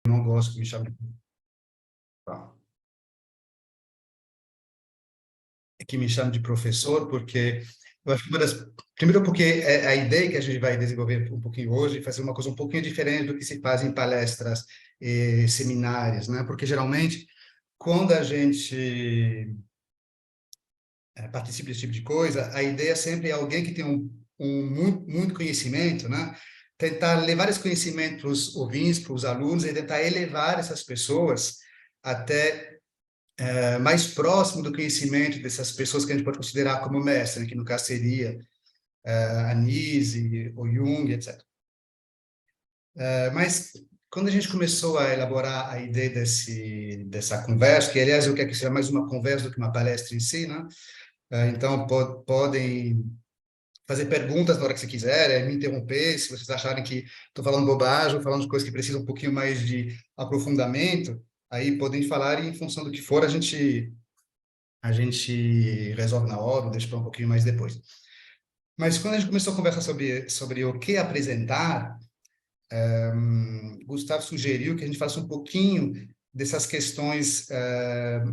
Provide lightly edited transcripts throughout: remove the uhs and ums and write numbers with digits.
não gosto que me chamem de professor, porque eu acho que primeiro porque é a ideia que a gente vai desenvolver um pouquinho hoje, é fazer uma coisa um pouquinho diferente do que se faz em palestras e seminários, né? Porque geralmente quando a gente participa desse tipo de coisa, a ideia sempre é alguém que tem muito conhecimento, né? Tentar levar esse conhecimento para os ouvintes, para os alunos, e tentar elevar essas pessoas até mais próximo do conhecimento dessas pessoas que a gente pode considerar como mestre, né? Que no caso seria a Nise, o Jung, etc. Mas quando a gente começou a elaborar a ideia dessa conversa, que aliás eu quero que seja mais uma conversa do que uma palestra em si, né? Então podem fazer perguntas na hora que você quiser, me interromper se vocês acharem que estou falando bobagem, ou falando de coisas que precisam um pouquinho mais de aprofundamento, aí podem falar e em função do que for a gente resolve na hora, ou deixa para um pouquinho mais depois. Mas quando a gente começou a conversar sobre o que apresentar, Gustavo sugeriu que a gente faça um pouquinho dessas questões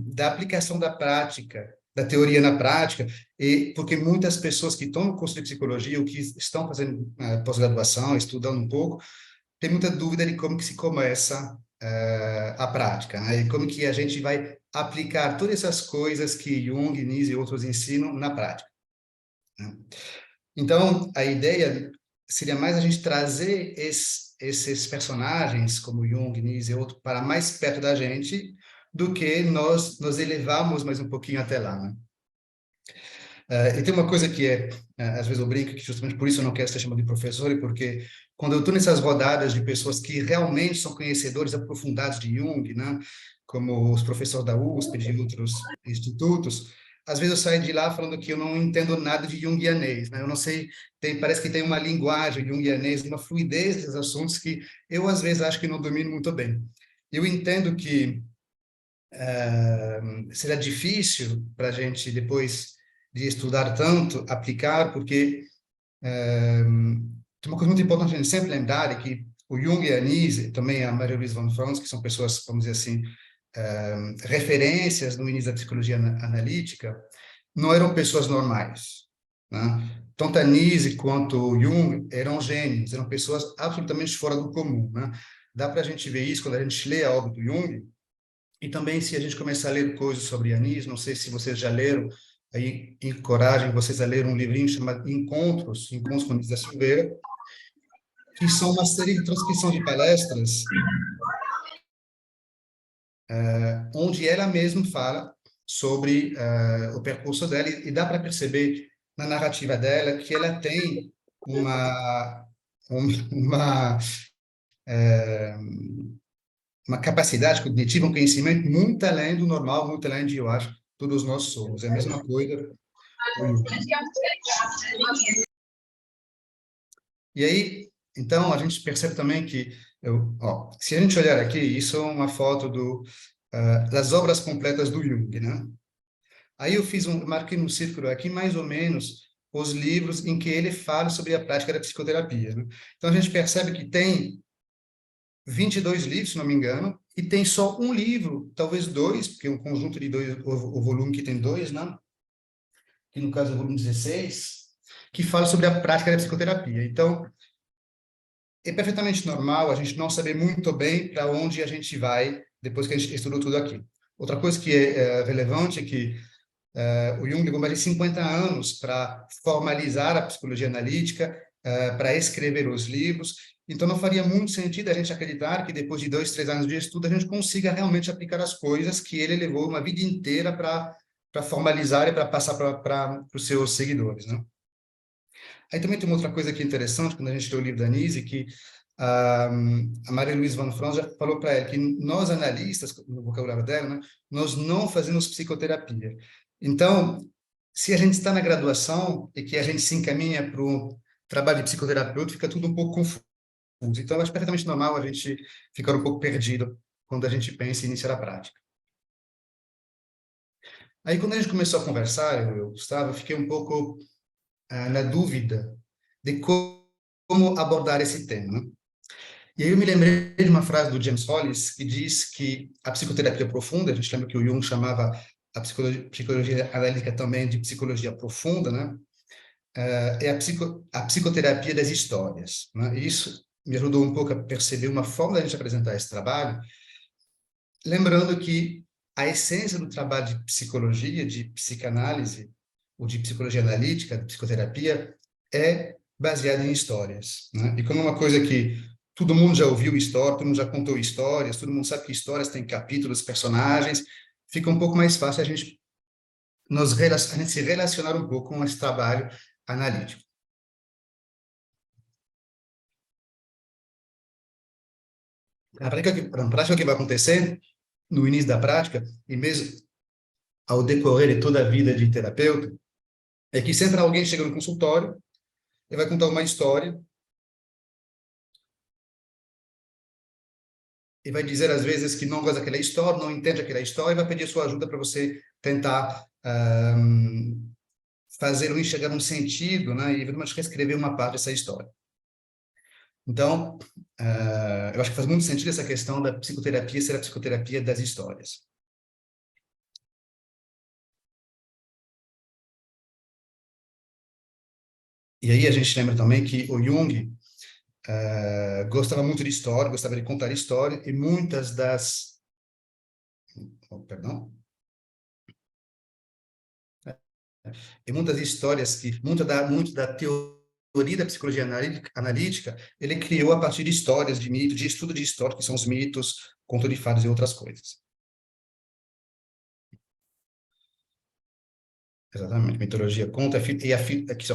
da aplicação da prática, da teoria na prática, e porque muitas pessoas que estão no curso de psicologia ou que estão fazendo pós-graduação, estudando um pouco, tem muita dúvida de como que se começa a prática, né? E como que a gente vai aplicar todas essas coisas que Jung, Nise e outros ensinam na prática, né? Então, a ideia seria mais a gente trazer esses personagens, como Jung, Nise e outros, para mais perto da gente, do que nós nos elevarmos mais um pouquinho até lá, né? E tem uma coisa que às vezes eu brinco, que justamente por isso eu não quero ser chamado de professor, porque quando eu estou nessas rodadas de pessoas que realmente são conhecedores aprofundados de Jung, né, como os professores da USP, de outros institutos, às vezes eu saio de lá falando que eu não entendo nada de junguianês, né? Eu não sei, parece que tem uma linguagem junguianês, uma fluidez desses assuntos que eu às vezes acho que não domino muito bem. Eu entendo que será difícil para a gente depois de estudar tanto, aplicar, porque tem uma coisa muito importante a gente sempre lembrar, é que o Jung e a Nise, também a Maria-Louise von Franz, que são pessoas, vamos dizer assim, referências no início da psicologia analítica, não eram pessoas normais, né? Tanto a Nise quanto o Jung eram gênios, eram pessoas absolutamente fora do comum, né? Dá para a gente ver isso quando a gente lê a obra do Jung, e também, se a gente começar a ler coisas sobre Anis, não sei se vocês já leram, aí encorajem vocês a ler um livrinho chamado Encontros com Anis da Silveira, que são uma série de transcrição de palestras, onde ela mesma fala sobre o percurso dela, e dá para perceber na narrativa dela que ela tem uma, uma, uma capacidade cognitiva, um conhecimento muito além do normal, muito além de, eu acho, todos nós somos. É a mesma coisa. E aí, então, a gente percebe também que, se a gente olhar aqui, isso é uma foto das obras completas do Jung, né? Aí eu marquei no círculo aqui, mais ou menos, os livros em que ele fala sobre a prática da psicoterapia, né? Então, a gente percebe que tem 22 livros, se não me engano, e tem só um livro, talvez dois, porque é um conjunto de dois, o volume que tem dois, né? Que no caso é o volume 16, que fala sobre a prática da psicoterapia. Então, é perfeitamente normal a gente não saber muito bem para onde a gente vai depois que a gente estudou tudo aqui. Outra coisa que é relevante é que o Jung levou mais de 50 anos para formalizar a psicologia analítica, para escrever os livros. Então, não faria muito sentido a gente acreditar que depois de 2, 3 anos de estudo a gente consiga realmente aplicar as coisas que ele levou uma vida inteira para formalizar e para passar para os seus seguidores, né? Aí também tem uma outra coisa que é interessante, quando a gente lê o livro da Nise, que a Maria-Louise von Franz já falou para ela que nós, analistas, no vocabulário dela, né, nós não fazemos psicoterapia. Então, se a gente está na graduação e que a gente se encaminha para o trabalho de psicoterapeuta, fica tudo um pouco confuso. Então, acho perfeitamente normal a gente ficar um pouco perdido quando a gente pensa em iniciar a prática. Aí, quando a gente começou a conversar, Gustavo, eu fiquei um pouco na dúvida de como abordar esse tema, né? E aí eu me lembrei de uma frase do James Hollis que diz que a psicoterapia profunda, a gente lembra que o Jung chamava a psicologia analítica também de psicologia profunda, né? É a psicoterapia das histórias, né? E isso me ajudou um pouco a perceber uma forma da gente apresentar esse trabalho, lembrando que a essência do trabalho de psicologia, de psicanálise, ou de psicologia analítica, de psicoterapia, é baseada em histórias, né? E como é uma coisa que todo mundo já ouviu história, todo mundo já contou histórias, todo mundo sabe que histórias têm capítulos, personagens, fica um pouco mais fácil a gente se relacionar um pouco com esse trabalho analítico. A prática que vai acontecer no início da prática, e mesmo ao decorrer de toda a vida de terapeuta, é que sempre alguém chega no consultório e vai contar uma história e vai dizer às vezes que não gosta daquela história, não entende aquela história e vai pedir sua ajuda para você tentar fazer ou enxergar um sentido, né, e eventualmente reescrever uma parte dessa história. Então, eu acho que faz muito sentido essa questão da psicoterapia ser a psicoterapia das histórias. E aí a gente lembra também que o Jung gostava muito de história, gostava de contar história, e muitas das... Oh, perdão. E muitas histórias que... Muito da teoria da psicologia analítica, ele criou a partir de histórias, de mitos, de estudo de história, que são os mitos, conto de fadas e outras coisas. Exatamente. Mitologia, conto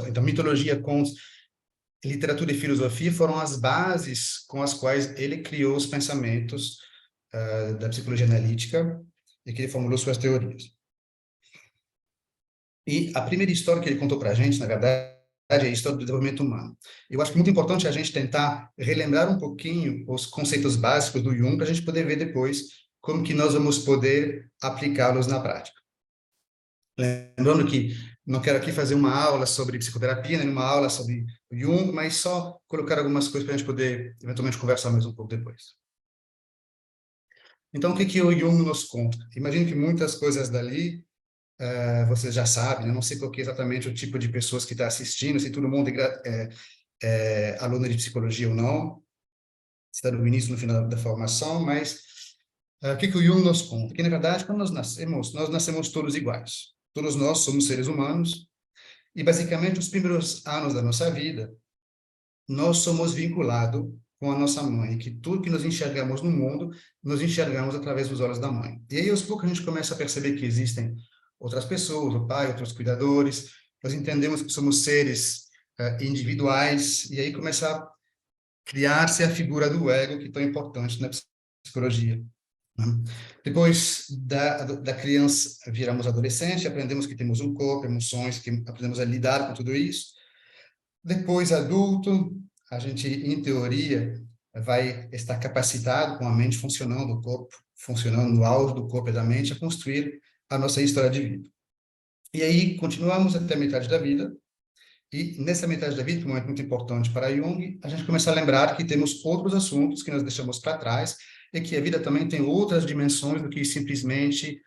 então, mitologia, contos, literatura e filosofia foram as bases com as quais ele criou os pensamentos da psicologia analítica e que ele formulou suas teorias. E a primeira história que ele contou para a gente, na verdade, é a história do desenvolvimento humano. Eu acho que é muito importante a gente tentar relembrar um pouquinho os conceitos básicos do Jung para a gente poder ver depois como que nós vamos poder aplicá-los na prática. Lembrando que não quero aqui fazer uma aula sobre psicoterapia, nem uma aula sobre Jung, mas só colocar algumas coisas para a gente poder eventualmente conversar mais um pouco depois. Então, o que que o Jung nos conta? Imagino que muitas coisas dali vocês já sabem, eu não sei qual que é exatamente o tipo de pessoas que está assistindo, se todo mundo é aluno de psicologia ou não, se está no início, no final da formação, mas o que que o Jung nos conta? Que, na verdade, quando nós nascemos todos iguais. Todos nós somos seres humanos, e, basicamente, os primeiros anos da nossa vida, nós somos vinculados com a nossa mãe, que tudo que nós enxergamos no mundo, nós enxergamos através dos olhos da mãe. E aí, aos poucos, a gente começa a perceber que existem outras pessoas, o pai, outros cuidadores, nós entendemos que somos seres individuais, e aí começa a criar-se a figura do ego, que é tão importante na psicologia. Né? Depois da criança, viramos adolescente, aprendemos que temos um corpo, emoções, que aprendemos a lidar com tudo isso. Depois, adulto, a gente, em teoria, vai estar capacitado, com a mente funcionando, o corpo funcionando no auge do corpo e da mente, a construir a nossa história de vida. E aí, continuamos até a metade da vida, e nessa metade da vida, que é um momento muito importante para Jung, a gente começa a lembrar que temos outros assuntos que nós deixamos para trás, e que a vida também tem outras dimensões do que simplesmente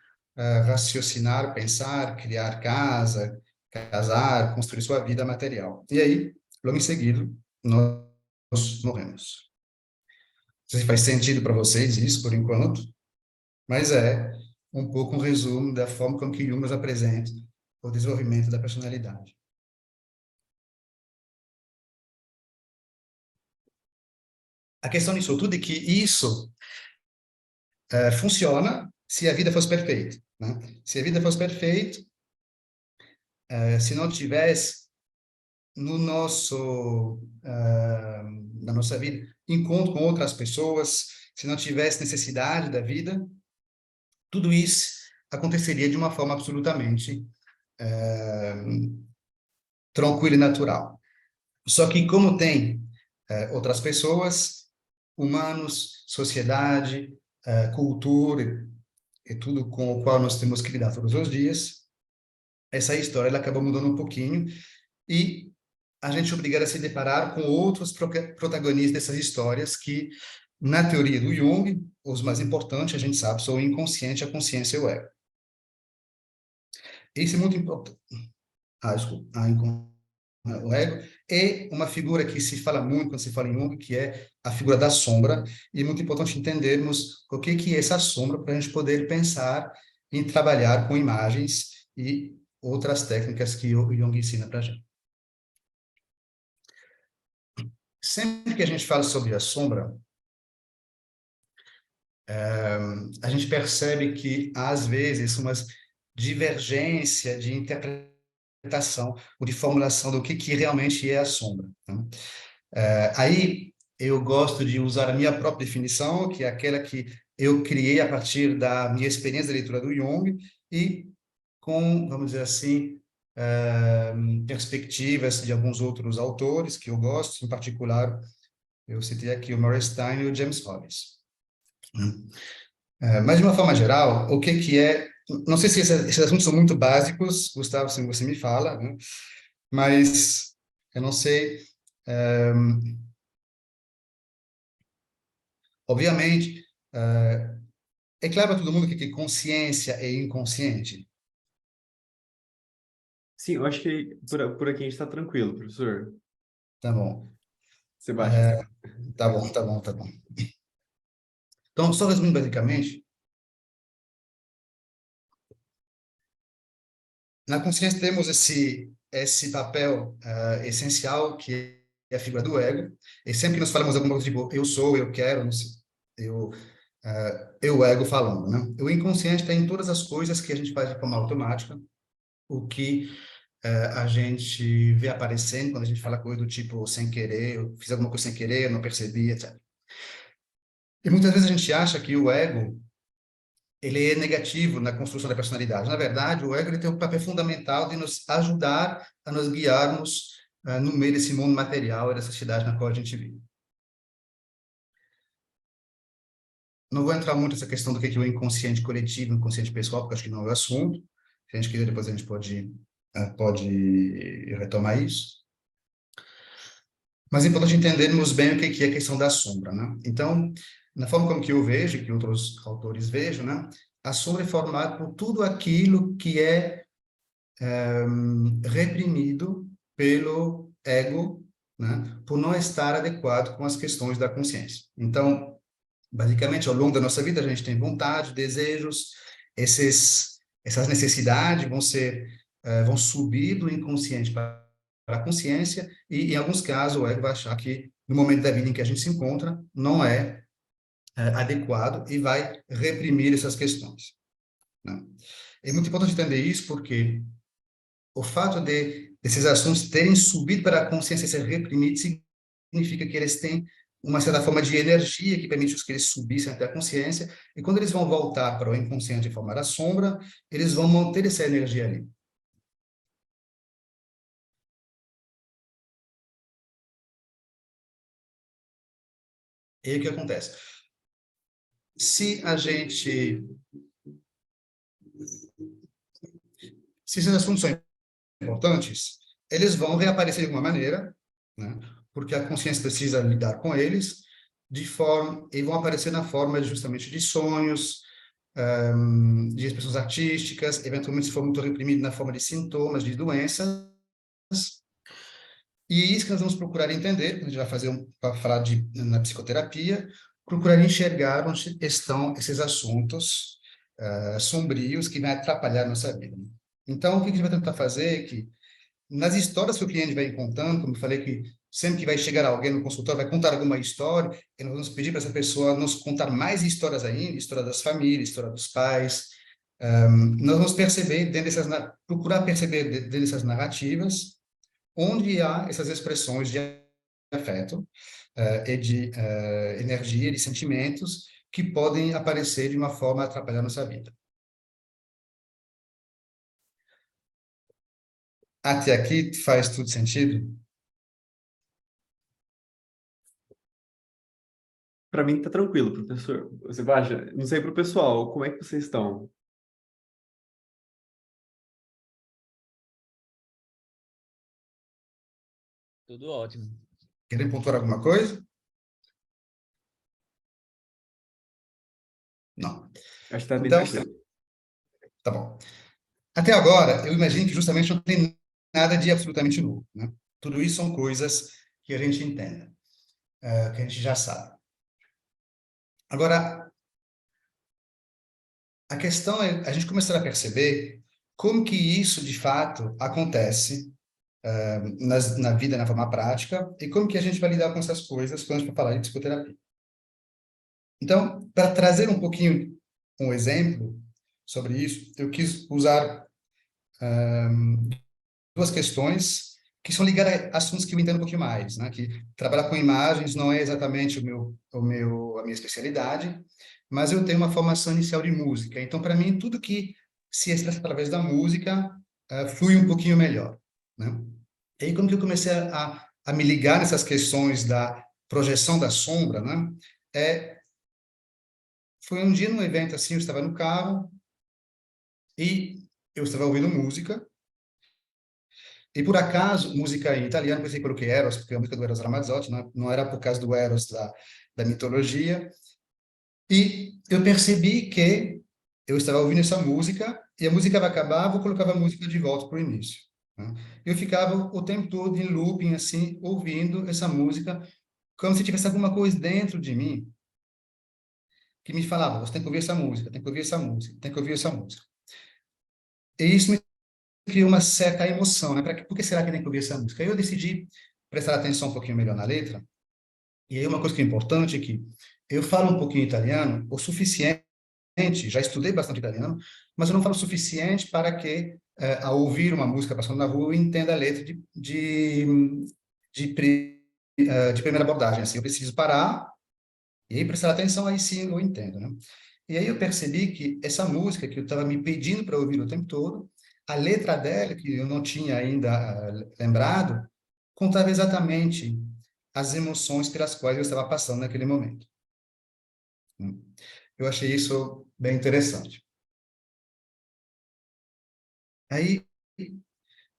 raciocinar, pensar, criar casa, casar, construir sua vida material. E aí, logo em seguida, nós morremos. Não sei se faz sentido para vocês isso, por enquanto, mas é um pouco um resumo da forma como que Jung nos apresenta o desenvolvimento da personalidade. A questão disso tudo é que isso funciona se a vida fosse perfeita. Né? Se a vida fosse perfeita, se não tivesse no nosso na nossa vida encontro com outras pessoas, se não tivesse necessidade da vida, tudo isso aconteceria de uma forma absolutamente tranquila e natural. Só que como tem outras pessoas, humanos, sociedade, cultura e tudo com o qual nós temos que lidar todos os dias, essa história ela acaba mudando um pouquinho e a gente é obrigado a se deparar com outros protagonistas dessas histórias que, na teoria do Jung, os mais importantes, a gente sabe, são o inconsciente, a consciência e o ego. Isso é muito importante. Desculpa. O ego é uma figura que se fala muito quando se fala em Jung, que é a figura da sombra, e é muito importante entendermos o que é essa sombra para a gente poder pensar em trabalhar com imagens e outras técnicas que o Jung ensina para a gente. Sempre que a gente fala sobre a sombra, a gente percebe que, às vezes, uma divergência de interpretação ou de formulação do que realmente é a sombra. Né? Aí, eu gosto de usar a minha própria definição, que é aquela que eu criei a partir da minha experiência de leitura do Jung e com, vamos dizer assim, perspectivas de alguns outros autores que eu gosto, em particular, eu citei aqui o Murray Stein e o James Hollis. Mas, de uma forma geral, o que é... Não sei se esses assuntos são muito básicos, Gustavo, se você me fala, né? Mas eu não sei... Obviamente, é claro para todo mundo que consciência é inconsciente. Sim, eu acho que por aqui a gente está tranquilo, professor. Tá bom. Sebastião. Tá bom, tá bom, tá bom. Então, só resumindo basicamente, na consciência temos esse papel essencial que é a figura do ego, e sempre que nós falamos alguma coisa tipo eu sou, eu quero, não sei, o ego falando, né? O inconsciente está em todas as coisas que a gente faz de forma automática, o que a gente vê aparecendo quando a gente fala coisa do tipo sem querer, eu fiz alguma coisa sem querer, eu não percebi, etc. E muitas vezes a gente acha que o ego ele é negativo na construção da personalidade. Na verdade, o ego ele tem um papel fundamental de nos ajudar a nos guiarmos no meio desse mundo material e dessa sociedade na qual a gente vive. Não vou entrar muito nessa questão do que é o inconsciente coletivo, o inconsciente pessoal, porque acho que não é o assunto. Se a gente quiser, depois a gente pode retomar isso. Mas é importante entendermos bem o que é a questão da sombra, né? Então, na forma como que eu vejo, que outros autores vejam, né? A sombra é formada por tudo aquilo que é reprimido pelo ego, né? Por não estar adequado com as questões da consciência. Então, basicamente, ao longo da nossa vida, a gente tem vontade, desejos, essas necessidades vão subir do inconsciente para a consciência, e em alguns casos o ego vai achar que no momento da vida em que a gente se encontra não é adequado e vai reprimir essas questões, né? É muito importante entender isso porque o fato desses assuntos terem subido para a consciência e ser reprimidos significa que eles têm uma certa forma de energia que permite que eles subissem até a consciência, e quando eles vão voltar para o inconsciente e formar a sombra, eles vão manter essa energia ali. E aí o que acontece? Se a gente... Se esses assuntos são importantes, eles vão reaparecer de alguma maneira, né? Porque a consciência precisa lidar com eles, e vão aparecer na forma justamente de sonhos, de expressões artísticas, eventualmente se for muito reprimido na forma de sintomas, de doenças, e isso que nós vamos procurar entender, quando a gente vai para falar na psicoterapia, procurar enxergar onde estão esses assuntos sombrios que vão atrapalhar a nossa vida. Então, o que a gente vai tentar fazer é que, nas histórias que o cliente vai contando, como eu falei que sempre que vai chegar alguém no consultório, vai contar alguma história, e nós vamos pedir para essa pessoa nos contar mais histórias ainda, história das famílias, história dos pais. Nós vamos perceber, procurar perceber dentro dessas narrativas, onde há essas expressões de afeto e de energia, de sentimentos, que podem aparecer de uma forma a atrapalhar a nossa vida. Até aqui faz tudo sentido? Para mim tá tranquilo, professor. Sebastião, não sei para o pessoal, como é que vocês estão? Tudo ótimo. Querem pontuar alguma coisa? Não. Acho que está bem Então, tranquilo. tá bom. Até agora, eu imagino que justamente não tem nada de absolutamente novo, né? Tudo isso são coisas que a gente entende, que a gente já sabe. Agora, a questão é a gente começar a perceber como que isso, de fato, acontece na vida, na forma prática, e como que a gente vai lidar com essas coisas quando a gente vai falar de psicoterapia. Então, para trazer um pouquinho um exemplo sobre isso, eu quis usar duas questões que são ligadas a assuntos que eu entendo um pouquinho mais, né? Que trabalhar com imagens não é exatamente a minha especialidade, mas eu tenho uma formação inicial de música. Então, para mim, tudo que se expressa através da música flui um pouquinho melhor, né? E aí, como que eu comecei a me ligar nessas questões da projeção da sombra, né? Foi um dia num evento assim, eu estava no carro e eu estava ouvindo música. E por acaso, música em italiano, pensei pelo que Eros, porque é a música do Eros Ramazzotti, não era por causa do Eros da mitologia. E eu percebi que eu estava ouvindo essa música e a música vai acabar, vou colocar a música de volta para o início, né? Eu ficava o tempo todo em looping, assim, ouvindo essa música, como se tivesse alguma coisa dentro de mim que me falava, você tem que ouvir essa música, tem que ouvir essa música, tem que ouvir essa música. E isso me criou uma certa emoção, né? Por que será que tem que ouvir essa música? Aí eu decidi prestar atenção um pouquinho melhor na letra. E aí uma coisa que é importante é que eu falo um pouquinho italiano o suficiente, já estudei bastante italiano, mas eu não falo o suficiente para que, ao ouvir uma música passando na rua, eu entenda a letra de, de primeira abordagem. Assim, eu preciso parar e aí prestar atenção, aí sim eu entendo, né? E aí eu percebi que essa música que eu estava me pedindo para ouvir o tempo todo, a letra dela, que eu não tinha ainda lembrado, contava exatamente as emoções pelas quais eu estava passando naquele momento. Eu achei isso bem interessante. Aí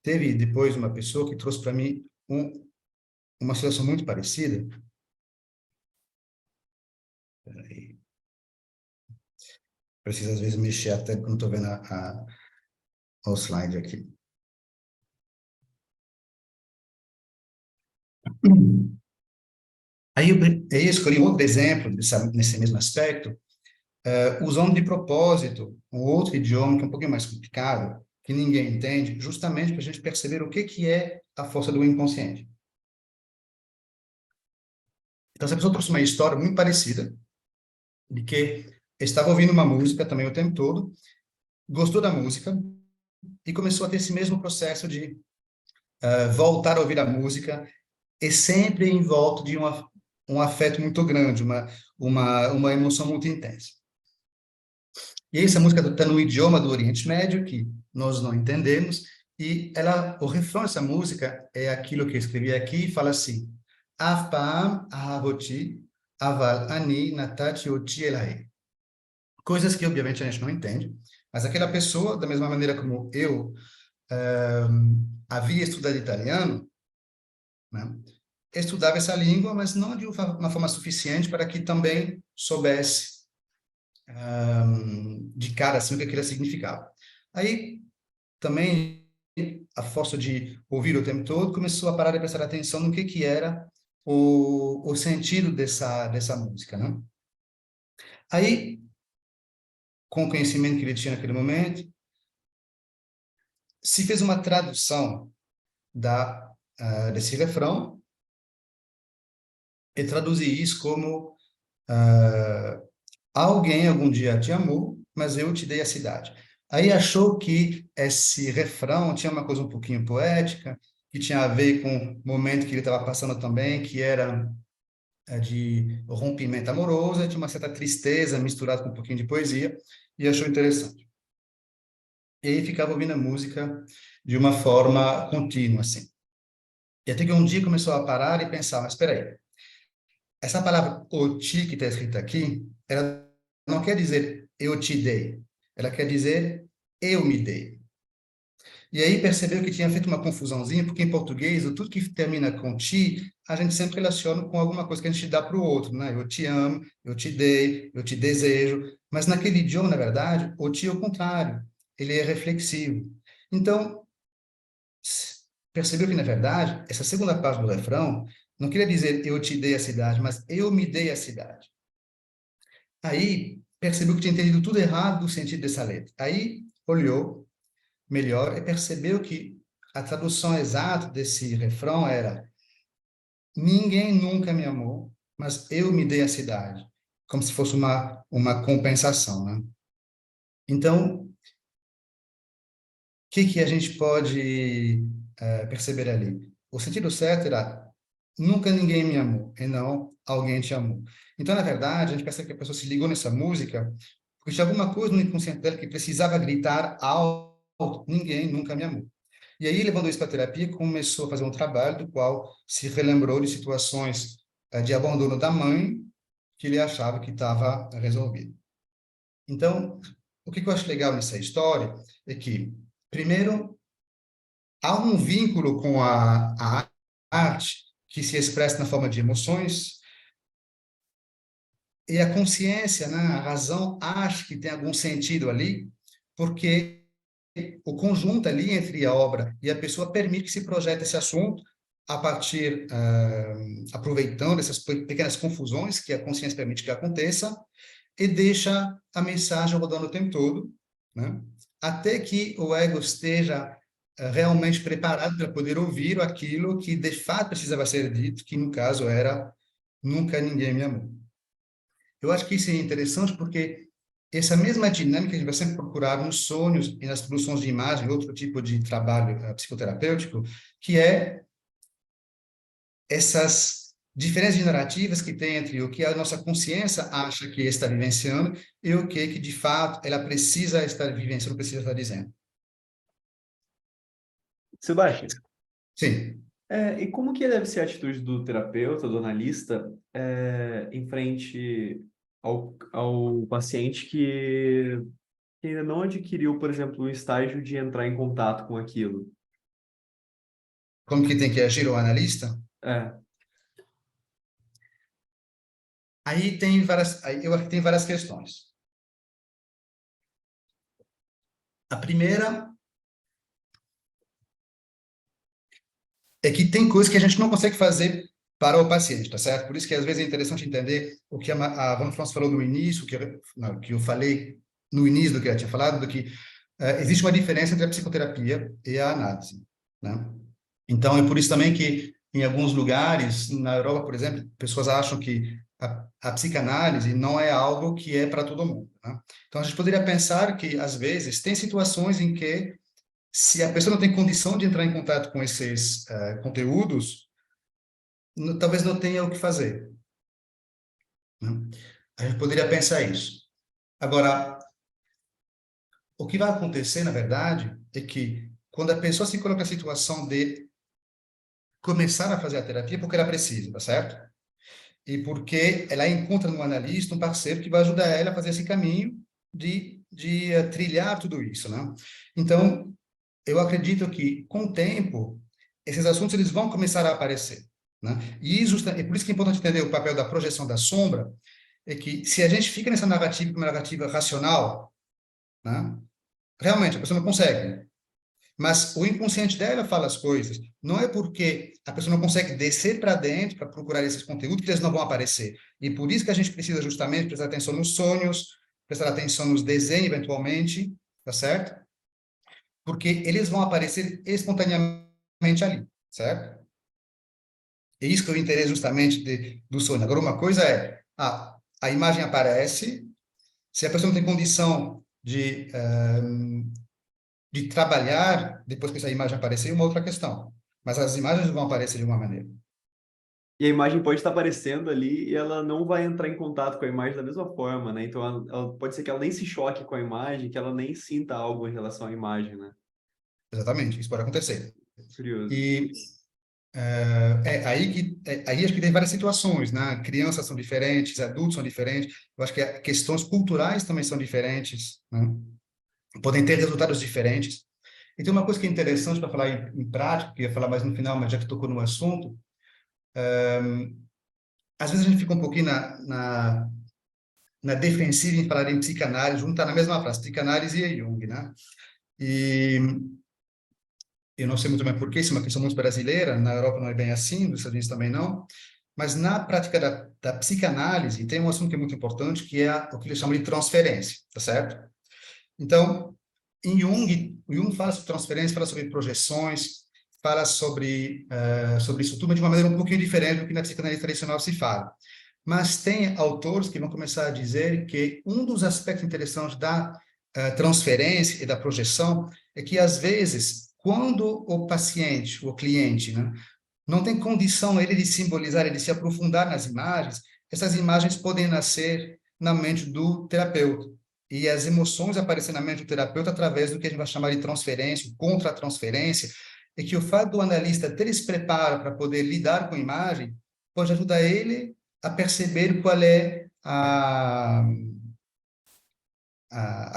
teve depois uma pessoa que trouxe para mim uma situação muito parecida. Peraí. Preciso às vezes mexer até porque não estou vendo o slide aqui. Aí eu escolhi outro exemplo nesse mesmo aspecto, usando de propósito um outro idioma que é um pouquinho mais complicado, que ninguém entende, justamente para a gente perceber o que é a força do inconsciente. Então, essa pessoa trouxe uma história muito parecida, de que estava ouvindo uma música também o tempo todo, gostou da música e começou a ter esse mesmo processo de voltar a ouvir a música e sempre em volta de um afeto muito grande, uma emoção muito intensa. E essa música está no idioma do Oriente Médio, que nós não entendemos, e o refrão dessa música é aquilo que eu escrevi aqui, fala assim, Af paam ahavoti, aval ani natati oti elai. Coisas que, obviamente, a gente não entende, mas aquela pessoa, da mesma maneira como eu havia estudado italiano, né, estudava essa língua, mas não de uma forma suficiente para que também soubesse de cara assim o que aquilo significava. Aí também a força de ouvir o tempo todo começou a parar de prestar atenção no que era o sentido dessa música, né? Aí, com o conhecimento que ele tinha naquele momento, se fez uma tradução desse refrão e traduzir isso como alguém algum dia te amou, mas eu te dei a cidade. Aí achou que esse refrão tinha uma coisa um pouquinho poética, que tinha a ver com o momento que ele estava passando também, que era de rompimento amoroso, tinha uma certa tristeza misturada com um pouquinho de poesia, e achou interessante. E aí ficava ouvindo a música de uma forma contínua, assim. E até que um dia começou a parar e pensar, mas espera aí, essa palavra oti que está escrita aqui, ela não quer dizer eu te dei, ela quer dizer eu me dei. E aí percebeu que tinha feito uma confusãozinha, porque em português, tudo que termina com ti, a gente sempre relaciona com alguma coisa que a gente dá para o outro, né? Eu te amo, eu te dei, eu te desejo. Mas naquele idioma, na verdade, o ti é o contrário. Ele é reflexivo. Então, percebeu que, na verdade, essa segunda parte do refrão não queria dizer eu te dei a cidade, mas eu me dei a cidade. Aí percebeu que tinha entendido tudo errado do sentido dessa letra. Aí olhou melhor e percebeu que a tradução exata desse refrão era: ninguém nunca me amou, mas eu me dei a cidade, como se fosse uma compensação, né? Então, o que a gente pode perceber ali? O sentido certo era: nunca ninguém me amou, e não alguém te amou. Então, na verdade, a gente percebe que a pessoa se ligou nessa música porque tinha alguma coisa no inconsciente dela que precisava gritar alto: ninguém nunca me amou. E aí, levando isso para a terapia, começou a fazer um trabalho do qual se relembrou de situações de abandono da mãe que ele achava que estava resolvido. Então, o que eu acho legal nessa história é que, primeiro, há um vínculo com a arte que se expressa na forma de emoções, e a consciência, né, a razão, acha que tem algum sentido ali, porque o conjunto ali entre a obra e a pessoa permite que se projete esse assunto a partir, aproveitando essas pequenas confusões que a consciência permite que aconteça, e deixa a mensagem rodando o tempo todo, né? Até que o ego esteja realmente preparado para poder ouvir aquilo que de fato precisava ser dito, que no caso era: nunca ninguém me amou. Eu acho que isso é interessante porque essa mesma dinâmica a gente vai sempre procurar nos sonhos e nas produções de imagem, outro tipo de trabalho psicoterapêutico, que é essas diferenças narrativas que tem entre o que a nossa consciência acha que está vivenciando e o que de fato ela precisa estar vivenciando, precisa estar dizendo. Sebastião, Sim. e como que deve ser a atitude do terapeuta, do analista, em frente ao paciente que ainda não adquiriu, por exemplo, o estágio de entrar em contato com aquilo? Como que tem que agir o analista? É, Eu acho que tem várias questões. A primeira é que tem coisas que a gente não consegue fazer para o paciente, tá certo? Por isso que às vezes é interessante entender o que a Van France falou no início, que eu falei no início do que ela tinha falado, do que existe uma diferença entre a psicoterapia e a análise, né? Então é por isso também que em alguns lugares, na Europa, por exemplo, pessoas acham que a psicanálise não é algo que é para todo mundo, né? Então a gente poderia pensar que às vezes tem situações em que, se a pessoa não tem condição de entrar em contato com esses conteúdos, talvez não tenha o que fazer, né? A gente poderia pensar isso. Agora, o que vai acontecer, na verdade, é que quando a pessoa se coloca na situação de começar a fazer a terapia, porque ela precisa, tá certo? E porque ela encontra no analista um parceiro que vai ajudar ela a fazer esse caminho de trilhar tudo isso, né? Então, eu acredito que, com o tempo, esses assuntos eles vão começar a aparecer, né? E é por isso que é importante entender o papel da projeção da sombra, é que se a gente fica nessa narrativa, uma narrativa racional, né? Realmente, a pessoa não consegue. Mas o inconsciente dela fala as coisas. Não é porque a pessoa não consegue descer para dentro para procurar esses conteúdos que eles não vão aparecer. E por isso que a gente precisa justamente prestar atenção nos sonhos, prestar atenção nos desenhos, eventualmente, tá certo? Porque eles vão aparecer espontaneamente ali, certo? É isso que é o interesse justamente do sonho. Agora, uma coisa é, a imagem aparece, se a pessoa não tem condição de trabalhar depois que essa imagem aparecer, é uma outra questão. Mas as imagens vão aparecer de uma maneira. e a imagem pode estar aparecendo ali e ela não vai entrar em contato com a imagem da mesma forma, né? Então, pode ser que ela nem se choque com a imagem, que ela nem sinta algo em relação à imagem, né? Exatamente, isso pode acontecer. Curioso. E aí acho que tem várias situações, né? Crianças são diferentes, adultos são diferentes. Eu acho que questões culturais também são diferentes, né? Podem ter resultados diferentes. E tem uma coisa que é interessante para falar em prática, que eu ia falar mais no final, mas já que tocou no assunto, às vezes a gente fica um pouquinho na defensiva em falar em psicanálise, juntar na mesma frase, psicanálise e Jung, né? E eu não sei muito bem por quê, isso é uma questão muito brasileira, na Europa não é bem assim, nos Estados Unidos também não, mas na prática da psicanálise tem um assunto que é muito importante, que é o que eles chamam de transferência, tá certo? Então, em Jung, o Jung fala sobre transferência, fala sobre projeções, fala sobre isso tudo de uma maneira um pouquinho diferente do que na psicanálise tradicional se fala. Mas tem autores que vão começar a dizer que um dos aspectos interessantes da transferência e da projeção é que, às vezes, quando o paciente, o cliente, né, não tem condição ele de simbolizar, de se aprofundar nas imagens, essas imagens podem nascer na mente do terapeuta. E as emoções aparecem na mente do terapeuta através do que a gente vai chamar de transferência, contra-transferência, e que o fato do analista ter esse preparo para poder lidar com a imagem pode ajudar ele a perceber qual é a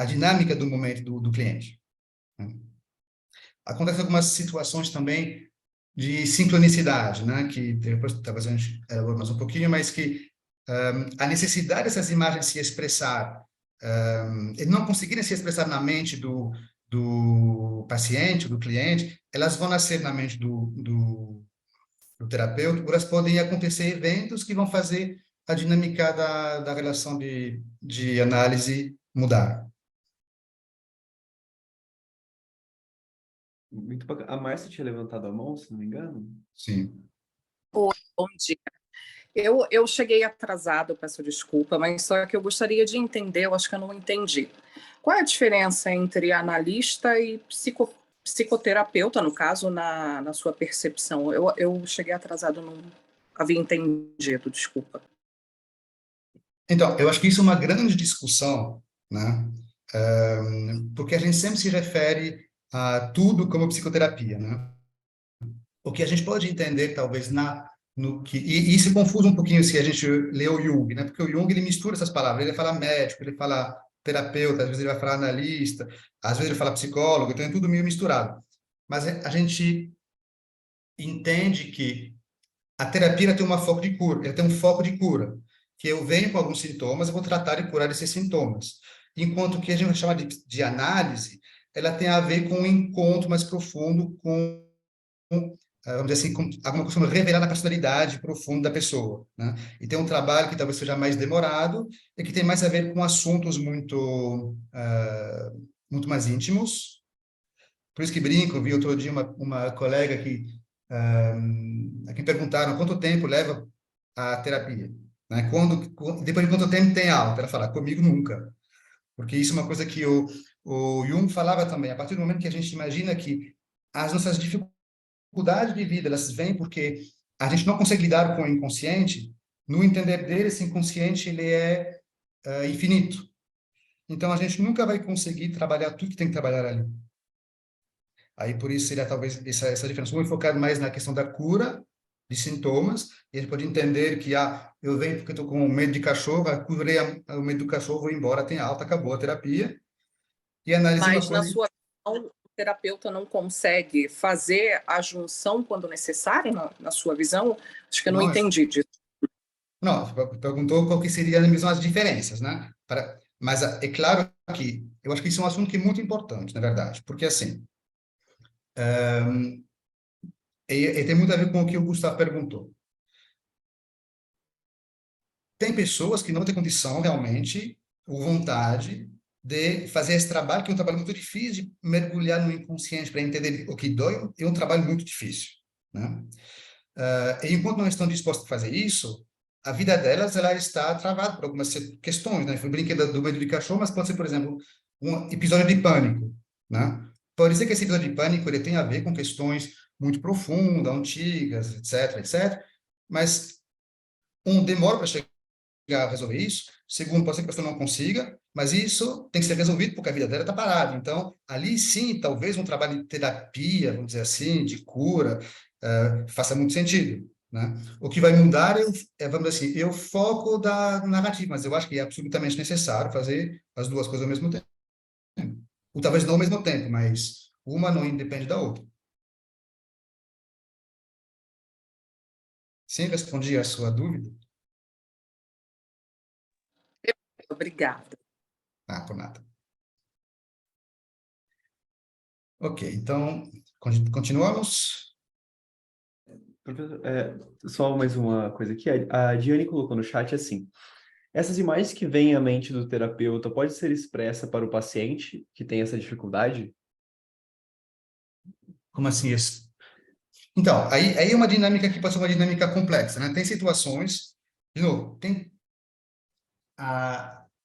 dinâmica do momento do cliente. Acontecem algumas situações também de sincronicidade, né? Que depois talvez a gente elabore mais um pouquinho, mas que a necessidade dessas imagens se expressar, e não conseguirem se expressar na mente do paciente, do cliente, elas vão nascer na mente do terapeuta, ou elas podem acontecer eventos que vão fazer a dinâmica da relação de análise mudar. Muito bacana. A Márcia tinha levantado a mão, se não me engano. Sim. Oi, bom dia. Eu cheguei atrasado, peço desculpa, mas só que eu gostaria de entender, eu acho que eu não entendi. Qual é a diferença entre analista e psicoterapeuta, no caso, na sua percepção? Eu cheguei atrasado, não havia entendido, desculpa. Então, eu acho que isso é uma grande discussão, né? Porque a gente sempre se refere a tudo como psicoterapia, né? O que a gente pode entender, talvez, no que... E se confunde um pouquinho se a gente lê o Jung, né? Porque o Jung, ele mistura essas palavras. Ele fala médico, ele fala terapeuta, às vezes ele vai falar analista, às vezes ele fala psicólogo, então é tudo meio misturado. Mas a gente entende que a terapia tem uma foco de cura, ela tem um foco de cura, que eu venho com alguns sintomas, eu vou tratar de curar esses sintomas. Enquanto que a gente vai chamar de análise, ela tem a ver com um encontro mais profundo com, vamos dizer assim, com alguma coisa revelar na personalidade profunda da pessoa, né? E tem um trabalho que talvez seja mais demorado e que tem mais a ver com assuntos muito mais íntimos. Por isso que brinco, vi outro dia uma colega a quem perguntaram quanto tempo leva a terapia, né? Depois de quanto tempo tem alta? Ela fala, comigo nunca. Porque isso é uma coisa que o Jung falava também. A partir do momento que a gente imagina que as nossas dificuldades de vida, elas vêm porque a gente não consegue lidar com o inconsciente, no entender dele, esse inconsciente, ele é infinito. Então, a gente nunca vai conseguir trabalhar tudo que tem que trabalhar ali. Aí, por isso, seria talvez essa diferença. Um é focado mais na questão da cura de sintomas, e a gente pode entender que, eu venho porque estou com medo de cachorro, curei o medo do cachorro, vou embora, tem alta, acabou a terapia. E analisar uma Mas, na coisa... sua visão, o terapeuta não consegue fazer a junção quando necessário, na sua visão? Acho que eu não Não, entendi disso. não, perguntou qual que seriam mesmo as diferenças, né? Mas é claro que eu acho que isso é um assunto que é muito importante, na verdade, porque assim, e tem muito a ver com o que o Gustavo perguntou. Tem pessoas que não têm condição realmente, ou vontade, de fazer esse trabalho, que é um trabalho muito difícil, de mergulhar no inconsciente para entender o que dói, é um trabalho muito difícil, né? E enquanto não estão dispostos a fazer isso, a vida delas ela está travada por algumas questões, né? Foi brinquedo do medo de cachorro, mas pode ser, por exemplo, um episódio de pânico, né? Pode ser que esse episódio de pânico ele tenha a ver com questões muito profundas, antigas, etc, etc, mas demora para chegar a resolver isso. Segundo, pode ser que a pessoa não consiga, mas isso tem que ser resolvido porque a vida dela está parada. Então, ali sim, talvez um trabalho de terapia, vamos dizer assim, de cura, faça muito sentido, né? O que vai mudar vamos dizer assim, é o foco da narrativa, mas eu acho que é absolutamente necessário fazer as duas coisas ao mesmo tempo. Ou talvez não ao mesmo tempo, mas uma não independe da outra. Sim, respondi a sua dúvida? Obrigada. Ah, por nada. Ok, então, continuamos. Professor, só mais uma coisa aqui. A Diane colocou no chat assim: essas imagens que vêm à mente do terapeuta pode ser expressa para o paciente que tem essa dificuldade? Como assim isso? Então, aí é uma dinâmica que pode ser uma dinâmica complexa, né? Tem situações, de novo,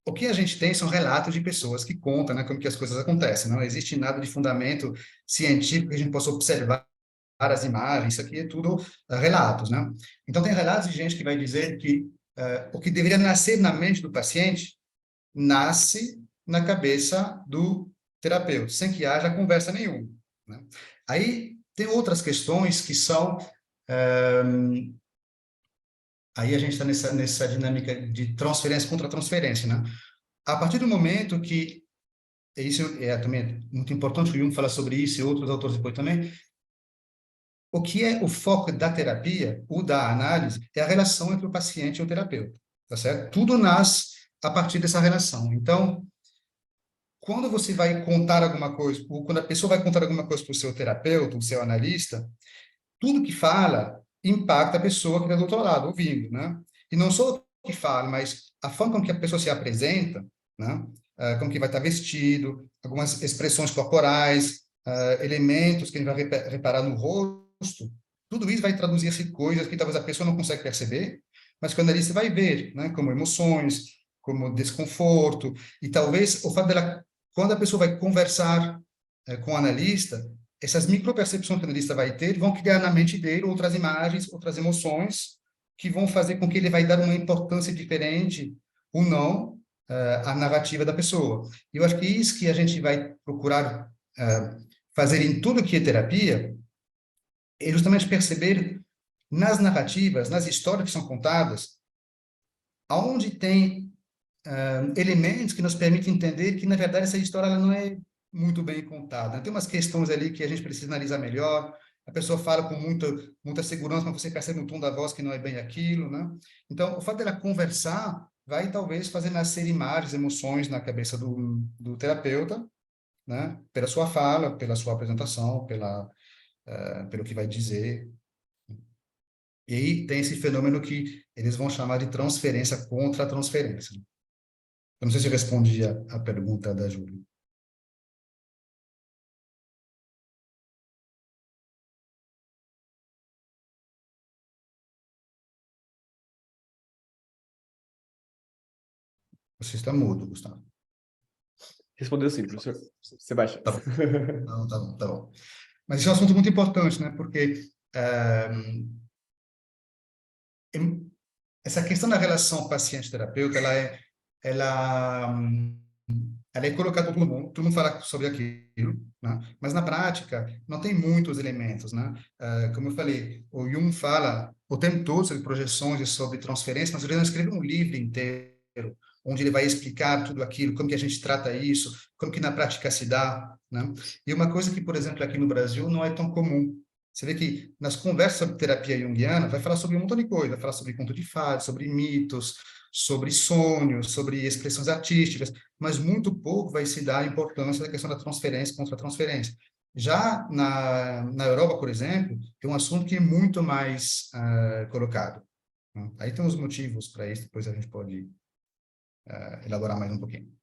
o que a gente tem são relatos de pessoas que contam, né, como que as coisas acontecem. Não existe nada de fundamento científico que a gente possa observar as imagens, isso aqui é tudo relatos, né? Então, tem relatos de gente que vai dizer que o que deveria nascer na mente do paciente nasce na cabeça do terapeuta, sem que haja conversa nenhuma, né? Aí tem outras questões que são aí a gente está nessa dinâmica de transferência contra transferência, né? A partir do momento que isso é também muito importante, o Jung fala sobre isso e outros autores depois também, o que é o foco da terapia, ou da análise, é a relação entre o paciente e o terapeuta, tá certo? Tudo nasce a partir dessa relação. Então, quando você vai contar alguma coisa, ou quando a pessoa vai contar alguma coisa para o seu terapeuta, o seu analista, tudo que fala impacta a pessoa que está do outro lado, ouvindo, né? E não só o que fala, mas a forma como que a pessoa se apresenta, né? Como que vai estar vestido, algumas expressões corporais, elementos que ele vai reparar no rosto, tudo isso vai traduzir-se coisas que talvez a pessoa não consegue perceber, mas quando ali você vai ver, né? Como emoções, como desconforto, e talvez o fato dela, quando a pessoa vai conversar com o analista, essas micropercepções que o analista vai ter vão criar na mente dele outras imagens, outras emoções, que vão fazer com que ele vai dar uma importância diferente ou não à narrativa da pessoa. E eu acho que isso que a gente vai procurar fazer em tudo que é terapia é justamente perceber nas narrativas, nas histórias que são contadas, aonde tem elementos que nos permitem entender que, na verdade, essa história ela não é muito bem contada. Tem umas questões ali que a gente precisa analisar melhor. A pessoa fala com muita segurança, mas você percebe no tom da voz que não é bem aquilo, né? Então, o fato dela conversar vai, talvez, fazer nascer imagens, emoções na cabeça do terapeuta, né? Pela sua fala, pela sua apresentação, pelo que vai dizer. E aí tem esse fenômeno que eles vão chamar de transferência contra transferência. Eu não sei se eu respondi a pergunta da Júlia. Você está mudo, Gustavo. Respondeu sim, professor Sebastião. Tá bom. Não, tá bom, tá bom. Mas esse é um assunto muito importante, né? Porque essa questão da relação paciente-terapeuta, ela é colocada por todo mundo fala sobre aquilo, né? Mas na prática não tem muitos elementos, né? Como eu falei, o Jung fala o tempo todo sobre projeções e sobre transferência, mas ele não escreveu um livro inteiro onde ele vai explicar tudo aquilo, como que a gente trata isso, como que na prática se dá, né? E uma coisa que, por exemplo, aqui no Brasil não é tão comum. Você vê que nas conversas sobre terapia junguiana vai falar sobre um montão de coisa, vai falar sobre conto de fadas, sobre mitos, sobre sonhos, sobre expressões artísticas, mas muito pouco vai se dar a importância da questão da transferência contra a transferência. Já na Europa, por exemplo, é um assunto que é muito mais colocado, né? Aí tem os motivos para isso, depois a gente pode elaborar mais um pouquinho.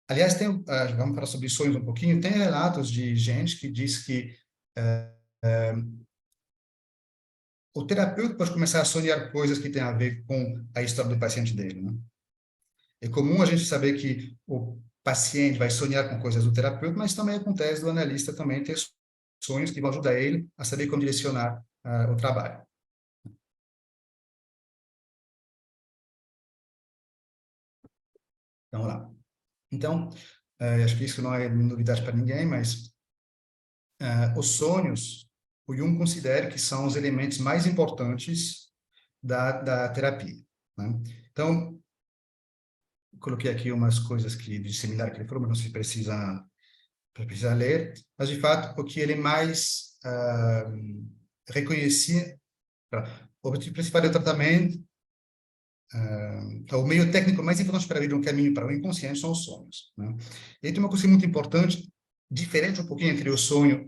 Aliás, vamos falar sobre sonhos um pouquinho, tem relatos de gente que diz que o terapeuta pode começar a sonhar coisas que têm a ver com a história do paciente dele, né? É comum a gente saber que o paciente vai sonhar com coisas do terapeuta, mas também acontece do analista também ter sonhos que vão ajudar ele a saber como direcionar o trabalho. Então, vamos lá. Então, acho que isso não é novidade para ninguém, mas os sonhos, o Jung considera que são os elementos mais importantes da terapia, né? Então, coloquei aqui umas coisas de similar que ele falou, mas não se precisa precisa ler, mas de fato o que ele mais reconhecia, o objetivo principal do tratamento, o meio técnico mais importante para abrir um caminho para o inconsciente são os sonhos, né? E tem uma coisa muito importante, diferente um pouquinho entre o sonho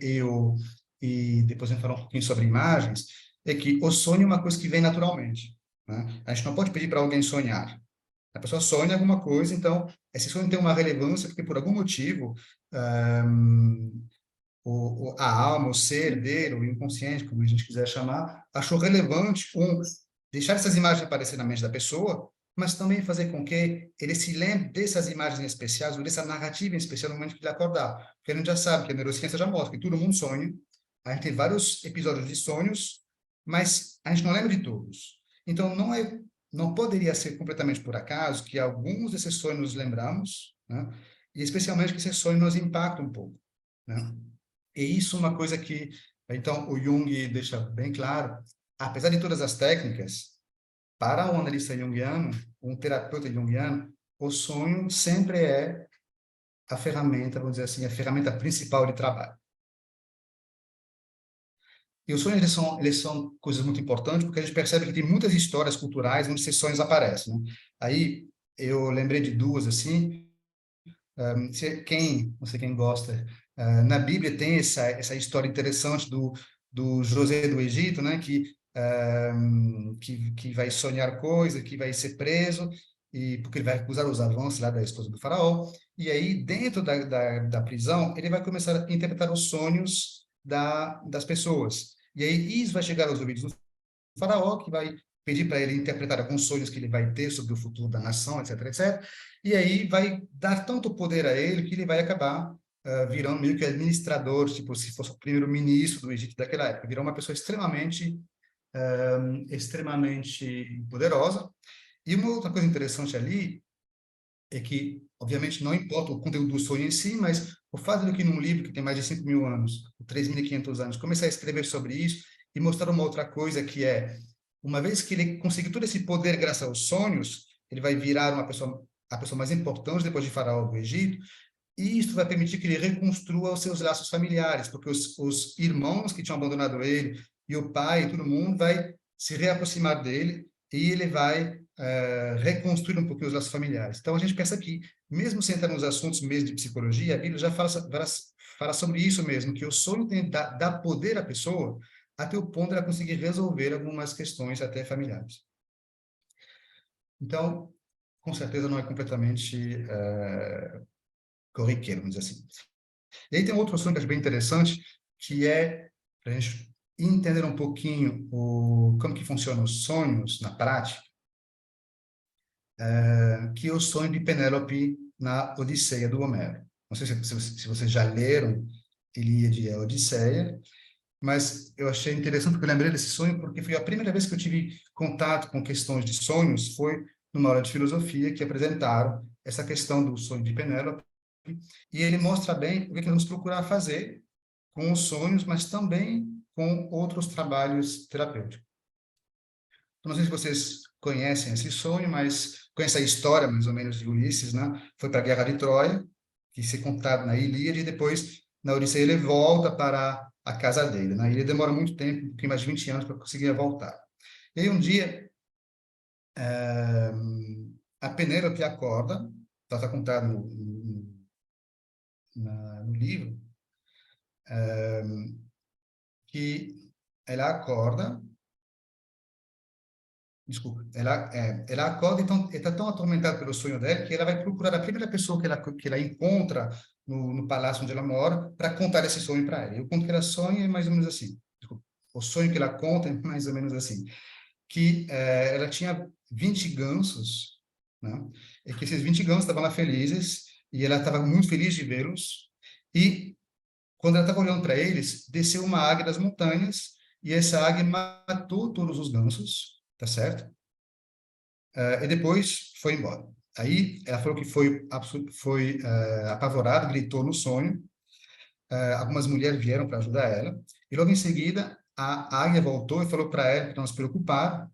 e depois a gente falar um pouquinho sobre imagens, é que o sonho é uma coisa que vem naturalmente, né? A gente não pode pedir para alguém sonhar. A pessoa sonha alguma coisa, então esse sonho tem uma relevância porque por algum motivo a alma, o ser dele, o inconsciente, como a gente quiser chamar, achou relevante deixar essas imagens aparecer na mente da pessoa, mas também fazer com que ele se lembre dessas imagens especiais ou dessa narrativa em especial no momento que ele acordar. Porque a gente já sabe que a neurociência já mostra que todo mundo sonha, a gente tem vários episódios de sonhos, mas a gente não lembra de todos. Então, não poderia ser completamente por acaso que alguns desses sonhos nos lembramos, né? E especialmente que esses sonhos nos impactam um pouco, né? E isso é uma coisa que, então, o Jung deixa bem claro, apesar de todas as técnicas, para um analista junguiano, um terapeuta junguiano, o sonho sempre é a ferramenta, vamos dizer assim, a ferramenta principal de trabalho. E os sonhos, eles são coisas muito importantes, porque a gente percebe que tem muitas histórias culturais onde esses sonhos aparecem, né? Aí, eu lembrei de duas, assim, não sei quem gosta, na Bíblia tem essa história interessante do José do Egito, né, que vai sonhar coisa, que vai ser preso, e porque ele vai recusar os avanços lá da esposa do faraó, e aí dentro da prisão ele vai começar a interpretar os sonhos das pessoas, e aí isso vai chegar aos ouvidos do faraó, que vai pedir para ele interpretar alguns sonhos que ele vai ter sobre o futuro da nação, etc, etc. E aí vai dar tanto poder a ele que ele vai acabar virando meio que administrador, tipo, se fosse o primeiro-ministro do Egito daquela época. Virou uma pessoa extremamente poderosa. E uma outra coisa interessante ali é que, obviamente, não importa o conteúdo do sonho em si, mas o fato de que num livro que tem mais de 5.000 anos, 3.500 anos, começar a escrever sobre isso e mostrar uma outra coisa que é, uma vez que ele conseguiu todo esse poder graças aos sonhos, ele vai virar a pessoa mais importante depois de Faraó do Egito, e isso vai permitir que ele reconstrua os seus laços familiares, porque os irmãos que tinham abandonado ele, e o pai, e todo mundo, vai se reaproximar dele, e ele vai reconstruir um pouquinho os laços familiares. Então, a gente pensa que, mesmo sem entrar nos assuntos mesmo de psicologia, a Bíblia já fala sobre isso mesmo, que o sonho dá poder à pessoa até o ponto de ela conseguir resolver algumas questões até familiares. Então, com certeza não é completamente corriqueiro, vamos dizer assim. E aí tem outro assunto que eu acho bem interessante, que é para a gente entender um pouquinho como que funcionam os sonhos na prática, que é o sonho de Penélope na Odisseia do Homero. Não sei se vocês já leram Ilíada e a Odisseia, mas eu achei interessante porque eu lembrei desse sonho porque foi a primeira vez que eu tive contato com questões de sonhos, foi numa aula de filosofia que apresentaram essa questão do sonho de Penélope, e ele mostra bem o que nós vamos procurar fazer com os sonhos, mas também com outros trabalhos terapêuticos. Então, não sei se vocês conhecem esse sonho, mas conhecem a história, mais ou menos, de Ulisses, né? Foi para a Guerra de Troia, que se contado na Ilíada, e depois, na Odisseia, ele volta para a casa dele. Na Ilíada demora muito tempo, um pouquinho mais de 20 anos, para conseguir voltar. E aí, um dia, a Penélope acorda, está contado no livro, que ela acorda, desculpa, ela acorda, então, está tão atormentada pelo sonho dela que ela vai procurar a primeira pessoa que ela encontra no palácio onde ela mora para contar esse sonho para ela. E o conto que ela sonha é mais ou menos assim. Desculpa, o sonho que ela conta é mais ou menos assim, que ela tinha 20 gansos, né? E que esses 20 gansos estavam lá felizes e ela estava muito feliz de vê-los. E quando ela estava olhando para eles, desceu uma águia das montanhas e essa águia matou todos os gansos, tá certo? E depois foi embora. Aí ela falou que foi apavorada, gritou no sonho. Algumas mulheres vieram para ajudar ela. E logo em seguida, a águia voltou e falou para ela que não se preocupar,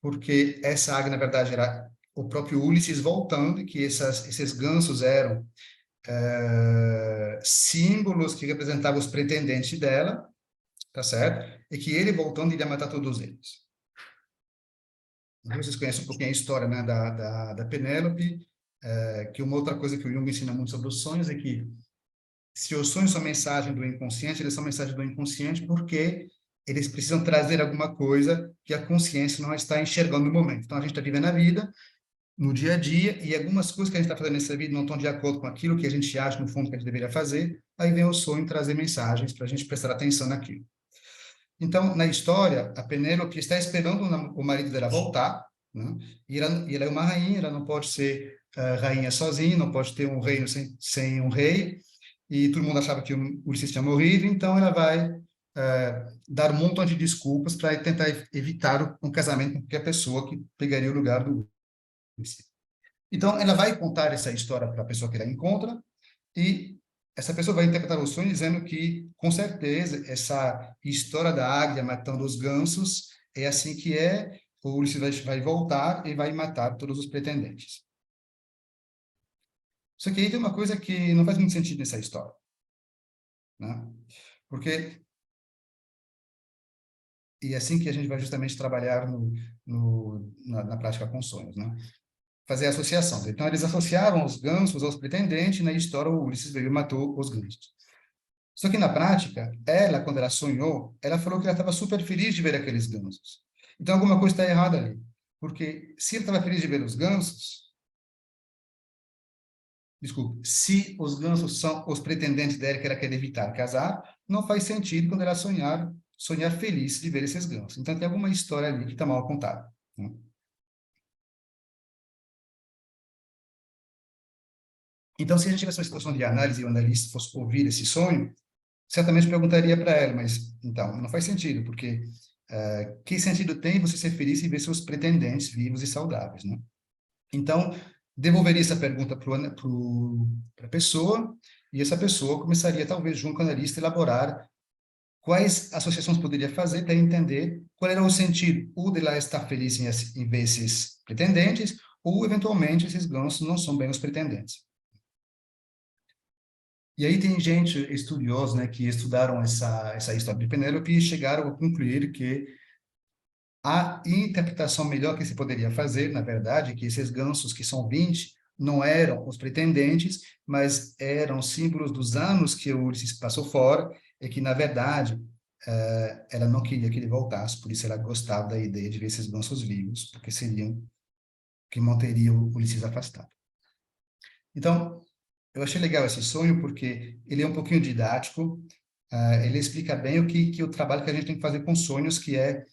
porque essa águia, na verdade, era o próprio Ulisses voltando, e que esses gansos eram símbolos que representavam os pretendentes dela, tá certo? E que ele, voltando, iria matar todos eles. Vocês conhecem um pouquinho a história, né, da Penélope, que uma outra coisa que o Jung ensina muito sobre os sonhos é que se os sonhos são mensagem do inconsciente, eles são mensagem do inconsciente porque eles precisam trazer alguma coisa que a consciência não está enxergando no momento. Então, a gente está vivendo a vida no dia a dia e algumas coisas que a gente está fazendo nessa vida não estão de acordo com aquilo que a gente acha, no fundo, que a gente deveria fazer. Aí vem o sonho trazer mensagens para a gente prestar atenção naquilo. Então, na história, a Penélope está esperando o marido dela voltar, né? E ela é uma rainha, ela não pode ser rainha sozinha, não pode ter um reino sem um rei, e todo mundo achava que o Ulisses tinha morrido, então ela vai dar um montão de desculpas para tentar evitar um casamento com qualquer pessoa que pegaria o lugar do Ulisses. Então, ela vai contar essa história para a pessoa que ela encontra, e essa pessoa vai interpretar o sonho dizendo que, com certeza, essa história da águia matando os gansos é assim que é, o Ulisses vai voltar e vai matar todos os pretendentes. Só que aí tem uma coisa que não faz muito sentido nessa história, né? Porque e é assim que a gente vai justamente trabalhar na prática com sonhos, né? Fazer associação. Então, eles associavam os gansos aos pretendentes, e na história o Ulisses veio e matou os gansos. Só que na prática, ela, quando ela sonhou, ela falou que ela estava super feliz de ver aqueles gansos. Então, alguma coisa está errada ali. Porque se ela estava feliz de ver os gansos, desculpe, se os gansos são os pretendentes dela que ela quer evitar casar, não faz sentido quando ela sonhar feliz de ver esses gansos. Então, tem alguma história ali que está mal contada, né? Então, se a gente tivesse uma situação de análise e o analista fosse ouvir esse sonho, certamente perguntaria para ela, mas então, não faz sentido, porque que sentido tem você ser feliz e ver seus pretendentes vivos e saudáveis, né? Então, devolveria essa pergunta para a pessoa, e essa pessoa começaria, talvez, junto com o analista, a elaborar quais associações poderia fazer para entender qual era o sentido, ou de lá estar feliz em ver esses pretendentes, ou, eventualmente, esses gansos não são bem os pretendentes. E aí tem gente, estudiosos, né, que estudaram essa história de Penélope e chegaram a concluir que a interpretação melhor que se poderia fazer, na verdade, é que esses gansos, que são 20, não eram os pretendentes, mas eram símbolos dos anos que o Ulisses passou fora, e que, na verdade, ela não queria que ele voltasse, por isso ela gostava da ideia de ver esses gansos vivos, porque seriam que manteriam o Ulisses afastado. Então, eu achei legal esse sonho porque ele é um pouquinho didático, ele explica bem que o trabalho que a gente tem que fazer com sonhos, que é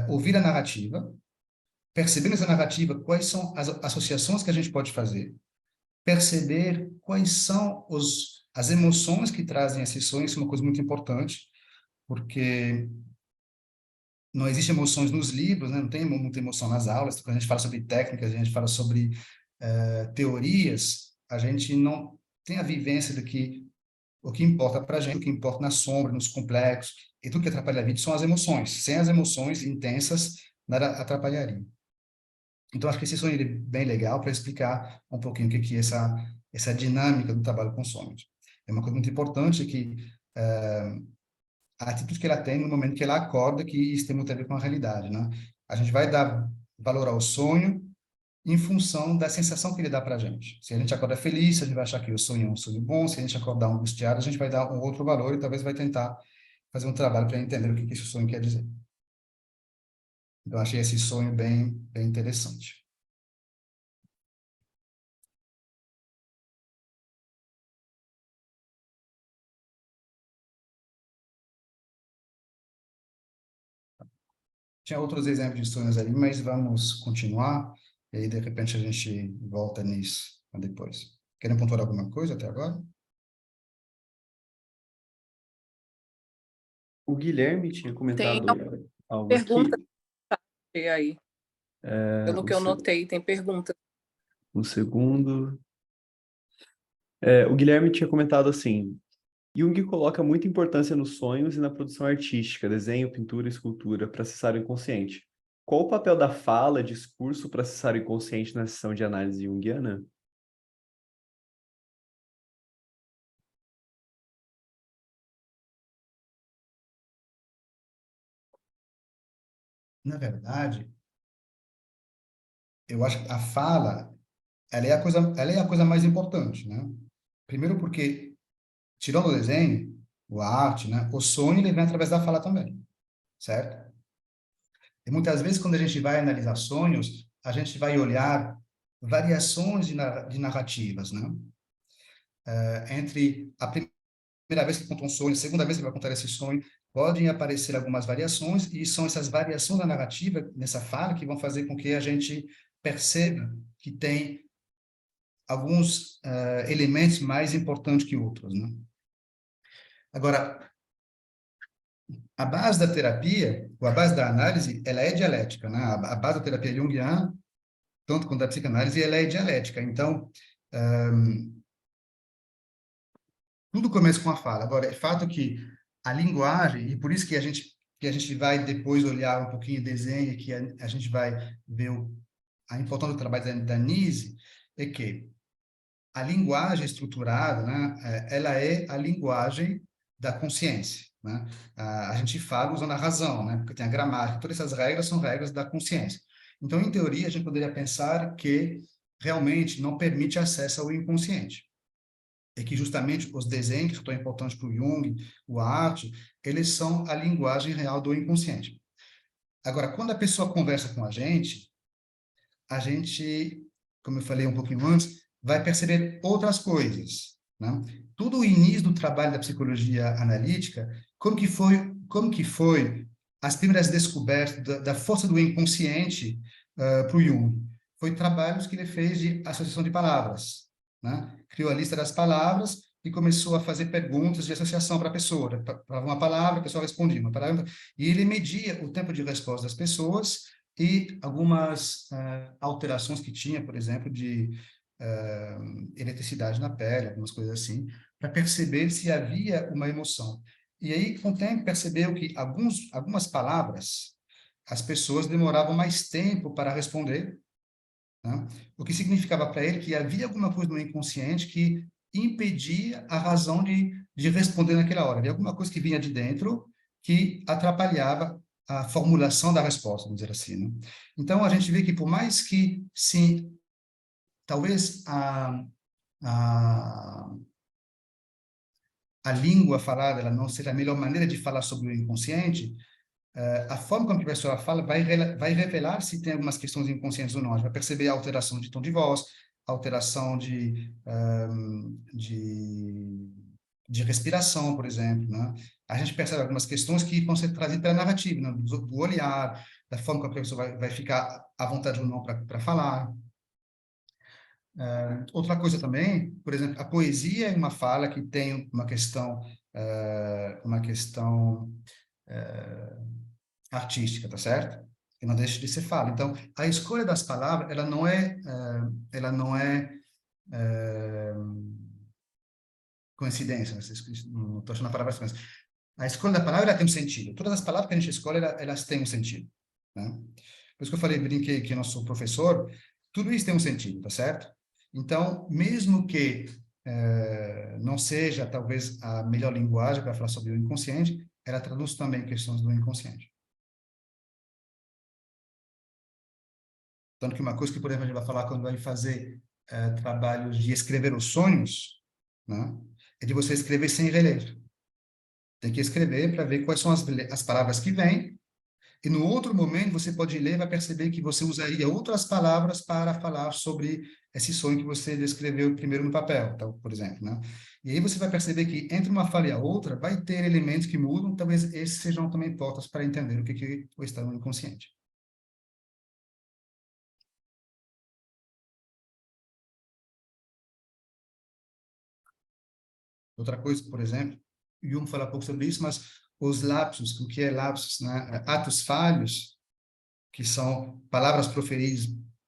ouvir a narrativa, perceber nessa narrativa quais são as associações que a gente pode fazer, perceber quais são as emoções que trazem esses sonhos, isso é uma coisa muito importante, porque não existem emoções nos livros, né? Não tem muita emoção nas aulas, quando a gente fala sobre técnicas, a gente fala sobre teorias, a gente não tem a vivência do que o que importa para a gente, o que importa na sombra, nos complexos, e tudo que atrapalha a vida são as emoções. Sem as emoções intensas, nada atrapalharia. Então, acho que esse sonho é bem legal para explicar um pouquinho o que é essa dinâmica do trabalho com sonhos. É uma coisa muito importante que a atitude que ela tem no momento que ela acorda, que isso tem muito a ver com a realidade, né? A gente vai dar valor ao sonho em função da sensação que ele dá para a gente. Se a gente acorda feliz, a gente vai achar que o sonho é um sonho bom. Se a gente acordar angustiado, a gente vai dar um outro valor e talvez vai tentar fazer um trabalho para entender o que esse sonho quer dizer. Então, achei esse sonho bem interessante. Tinha outros exemplos de sonhos ali, mas vamos continuar, e aí, de repente, a gente volta nisso depois. Querem pontuar alguma coisa até agora? O Guilherme tinha Tem comentado algo pergunta aqui. aí. Pelo que eu notei, tem pergunta. Um segundo. O Guilherme tinha comentado assim: Jung coloca muita importância nos sonhos e na produção artística, desenho, pintura e escultura, para acessar o inconsciente. Qual o papel da fala, discurso para acessar o inconsciente na sessão de análise junguiana? na verdade, eu acho que a fala, ela é a coisa mais importante, né? Primeiro porque, tirando o desenho, a arte, né? O sonho, ele vem através da fala também, certo? E muitas vezes, quando a gente vai analisar sonhos, a gente vai olhar variações de narrativas, né? Entre a primeira vez que conta um sonho, a segunda vez que vai contar esse sonho, podem aparecer algumas variações, e são essas variações da narrativa, nessa fala, que vão fazer com que a gente perceba que tem alguns elementos mais importantes que outros, né? Agora, a base da terapia, ou a base da análise, ela é dialética, né? A base da terapia junguiana, tanto quanto da psicanálise, ela é dialética. Então, tudo começa com a fala. Agora, é fato que a linguagem, e por isso que a gente vai depois olhar um pouquinho o desenho, que a gente vai ver a importância do trabalho da Nise, é que a linguagem estruturada, né, ela é a linguagem da consciência, né? A gente fala usando a razão, né? Porque tem a gramática, todas essas regras são regras da consciência. Então, em teoria, a gente poderia pensar que realmente não permite acesso ao inconsciente. É que justamente os desenhos que são tão importantes para o Jung, a arte, eles são a linguagem real do inconsciente. Agora, quando a pessoa conversa com a gente, como eu falei um pouquinho antes, vai perceber outras coisas, né? Tudo o início do trabalho da psicologia analítica, como que foi as primeiras descobertas da força do inconsciente para o Jung? Foi trabalhos que ele fez de associação de palavras, né? Criou a lista das palavras e começou a fazer perguntas de associação para a pessoa. Falava uma palavra, a pessoa respondia uma palavra, e ele media o tempo de resposta das pessoas e algumas alterações que tinha, por exemplo, de eletricidade na pele, algumas coisas assim, para perceber se havia uma emoção. E aí, com o tempo, percebeu que algumas palavras, as pessoas demoravam mais tempo para responder, né? O que significava para ele que havia alguma coisa no inconsciente que impedia a razão de responder naquela hora. Havia alguma coisa que vinha de dentro que atrapalhava a formulação da resposta, vamos dizer assim, né? Então, a gente vê que por mais que, sim, talvez a, a língua falada ela não seja a melhor maneira de falar sobre o inconsciente, a forma como a pessoa fala vai revelar se tem algumas questões inconscientes ou não. A gente vai perceber a alteração de tom de voz, alteração de respiração, por exemplo, né? A gente percebe algumas questões que vão ser trazidas pela narrativa, né? Do olhar, da forma como a pessoa vai ficar à vontade ou não para falar. Outra coisa também, por exemplo, a poesia é uma fala que tem uma questão artística, tá certo? Que não deixa de ser fala. Então, a escolha das palavras, ela não é coincidência, não estou achando a palavra, mas a escolha da palavra ela tem um sentido. Todas as palavras que a gente escolhe, elas têm um sentido, né? Por isso que eu falei, brinquei que eu não sou professor, tudo isso tem um sentido, tá certo? Então, mesmo que não seja, talvez, a melhor linguagem para falar sobre o inconsciente, ela traduz também questões do inconsciente. Tanto que uma coisa que, por exemplo, a gente vai falar quando vai fazer trabalhos de escrever os sonhos, né, é de você escrever sem reler. Tem que escrever para ver quais são as palavras que vêm, e no outro momento você pode ler e vai perceber que você usaria outras palavras para falar sobre esse sonho que você descreveu primeiro no papel, então, por exemplo, né? E aí você vai perceber que entre uma fala e a outra vai ter elementos que mudam, talvez esses sejam também portas para entender o que está no inconsciente. Outra coisa, por exemplo, Jung fala pouco sobre isso, mas os lapsos, o que é lapsos, né? Atos falhos, que são palavras proferidas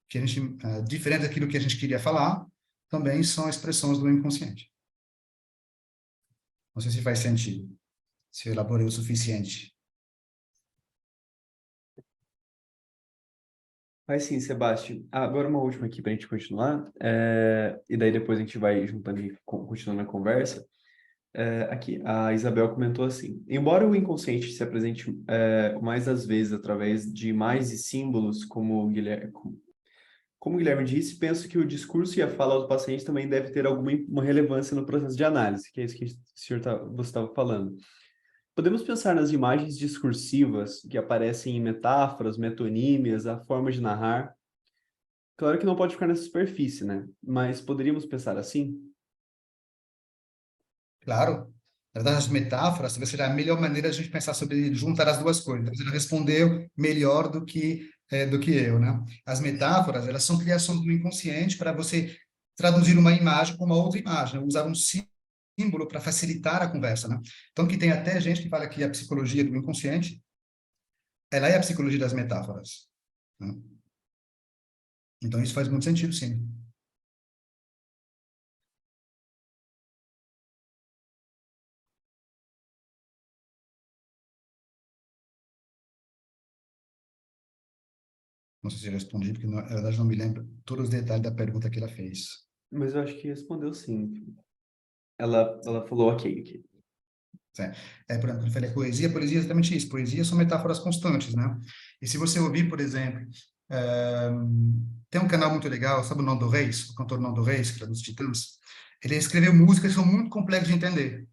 que a gente diferente daquilo que a gente queria falar, também são expressões do inconsciente. Não sei se faz sentido, se eu elaborei o suficiente. Faz sim, Sebastião. Agora uma última aqui para a gente continuar, e daí depois a gente vai juntando e continuando a conversa. Aqui, a Isabel comentou assim: embora o inconsciente se apresente mais das vezes através de imagens e símbolos, como o Guilherme disse, penso que o discurso e a fala do paciente também deve ter alguma uma relevância no processo de análise, que é isso que você estava falando. Podemos pensar nas imagens discursivas que aparecem em metáforas, metonímias, a forma de narrar. Claro que não pode ficar nessa superfície, né? Mas poderíamos pensar assim? Claro. Na verdade, as metáforas talvez seja a melhor maneira de a gente pensar sobre juntar as duas coisas. Então, você respondeu melhor do que eu, né? As metáforas, elas são criações do inconsciente para você traduzir uma imagem com uma outra imagem, né? Usar um símbolo para facilitar a conversa, né? Então, que tem até gente que fala que a psicologia do inconsciente, ela é a psicologia das metáforas, né? Então, isso faz muito sentido, sim. Não sei se eu respondi, porque na verdade não me lembro todos os detalhes da pergunta que ela fez. Mas eu acho que respondeu sim. Ela falou ok aqui. Por exemplo, eu falei poesia é exatamente isso. Poesia são metáforas constantes, né? E se você ouvir, por exemplo, tem um canal muito legal, sabe o Nando Reis, o cantor Nando Reis, que é dos Titãs? Ele escreveu músicas que são muito complexas de entender.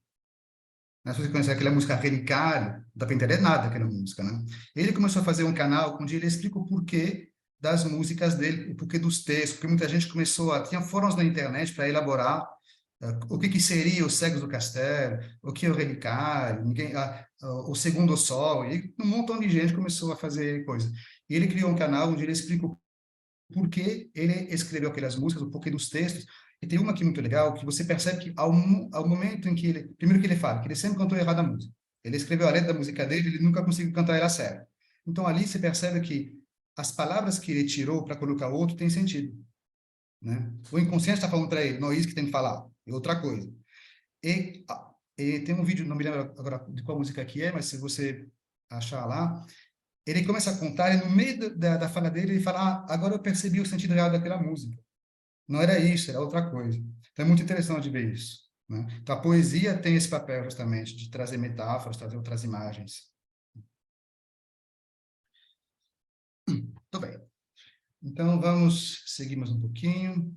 Né? Se você conhecer aquela música Relicário, não dá para entender nada aquela música, né? Ele começou a fazer um canal onde ele explica o porquê das músicas dele, o porquê dos textos, porque muita gente começou a... Tinha fóruns na internet para elaborar o que seria os Cegos do Castelo, o que é o Relicário, o Segundo Sol, e um montão de gente começou a fazer coisa. E ele criou um canal onde ele explica o porquê ele escreveu aquelas músicas, o porquê dos textos. E tem uma aqui muito legal, que você percebe que ao momento em que ele... Primeiro que ele fala, que ele sempre cantou errado a música. Ele escreveu a letra da música dele, ele nunca conseguiu cantar ela certo. Então ali você percebe que as palavras que ele tirou para colocar outro têm sentido, né? O inconsciente está falando para ele, não é isso que tem que falar, é outra coisa. E, e tem um vídeo, não me lembro agora de qual música que é, mas se você achar lá, ele começa a contar, e no meio da fala dele, ele fala, agora eu percebi o sentido real daquela música. Não era isso, era outra coisa. Então é muito interessante de ver isso, né? Então a poesia tem esse papel justamente de trazer metáforas, trazer outras imagens. Muito bem. Então vamos seguir mais um pouquinho.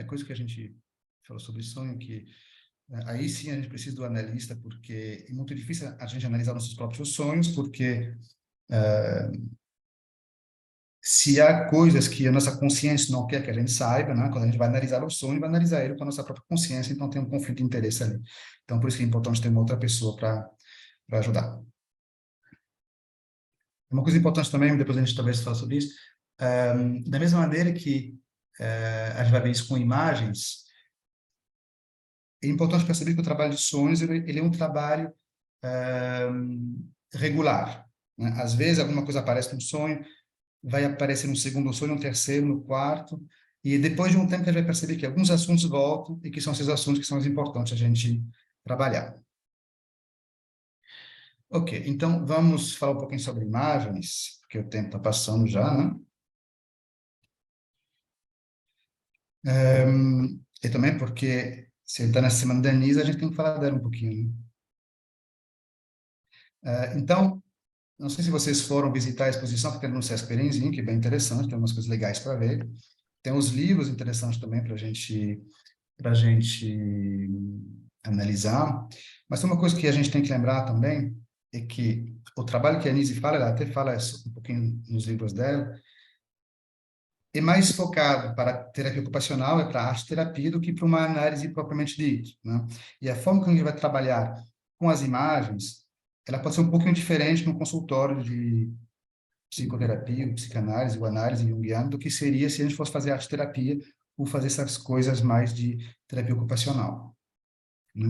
Coisa que a gente falou sobre sonho, que aí sim a gente precisa do analista, porque é muito difícil a gente analisar nossos próprios sonhos, porque se há coisas que a nossa consciência não quer que a gente saiba, né? Quando a gente vai analisar o sonho, vai analisar ele com a nossa própria consciência, então tem um conflito de interesse ali. Então, por isso que é importante ter uma outra pessoa para ajudar. Uma coisa importante também, depois a gente talvez fale sobre isso, da mesma maneira que a gente vai ver isso com imagens, é importante perceber que o trabalho de sonhos ele é um trabalho regular, né? Às vezes alguma coisa aparece no sonho, vai aparecer no segundo sonho, no terceiro, no quarto, e depois de um tempo a gente vai perceber que alguns assuntos voltam e que são esses assuntos que são os importantes a gente trabalhar. Ok, então vamos falar um pouquinho sobre imagens, porque o tempo está passando já, né? E também porque se ele está na semana da Anisa, a gente tem que falar dela um pouquinho, né? Então, não sei se vocês foram visitar a exposição que tem no Sesc Belenzinho, que é bem interessante, tem umas coisas legais para ver. Tem os livros interessantes também para a gente analisar. Mas tem uma coisa que a gente tem que lembrar também, é que o trabalho que a Anise fala, ela até fala isso um pouquinho nos livros dela, é mais focado para terapia ocupacional, é para arte terapia, do que para uma análise propriamente dita, né? E a forma que a gente vai trabalhar com as imagens, ela pode ser um pouquinho diferente no consultório de psicoterapia, psicanálise, ou análise junguiana, do que seria se a gente fosse fazer arte terapia ou fazer essas coisas mais de terapia ocupacional, né?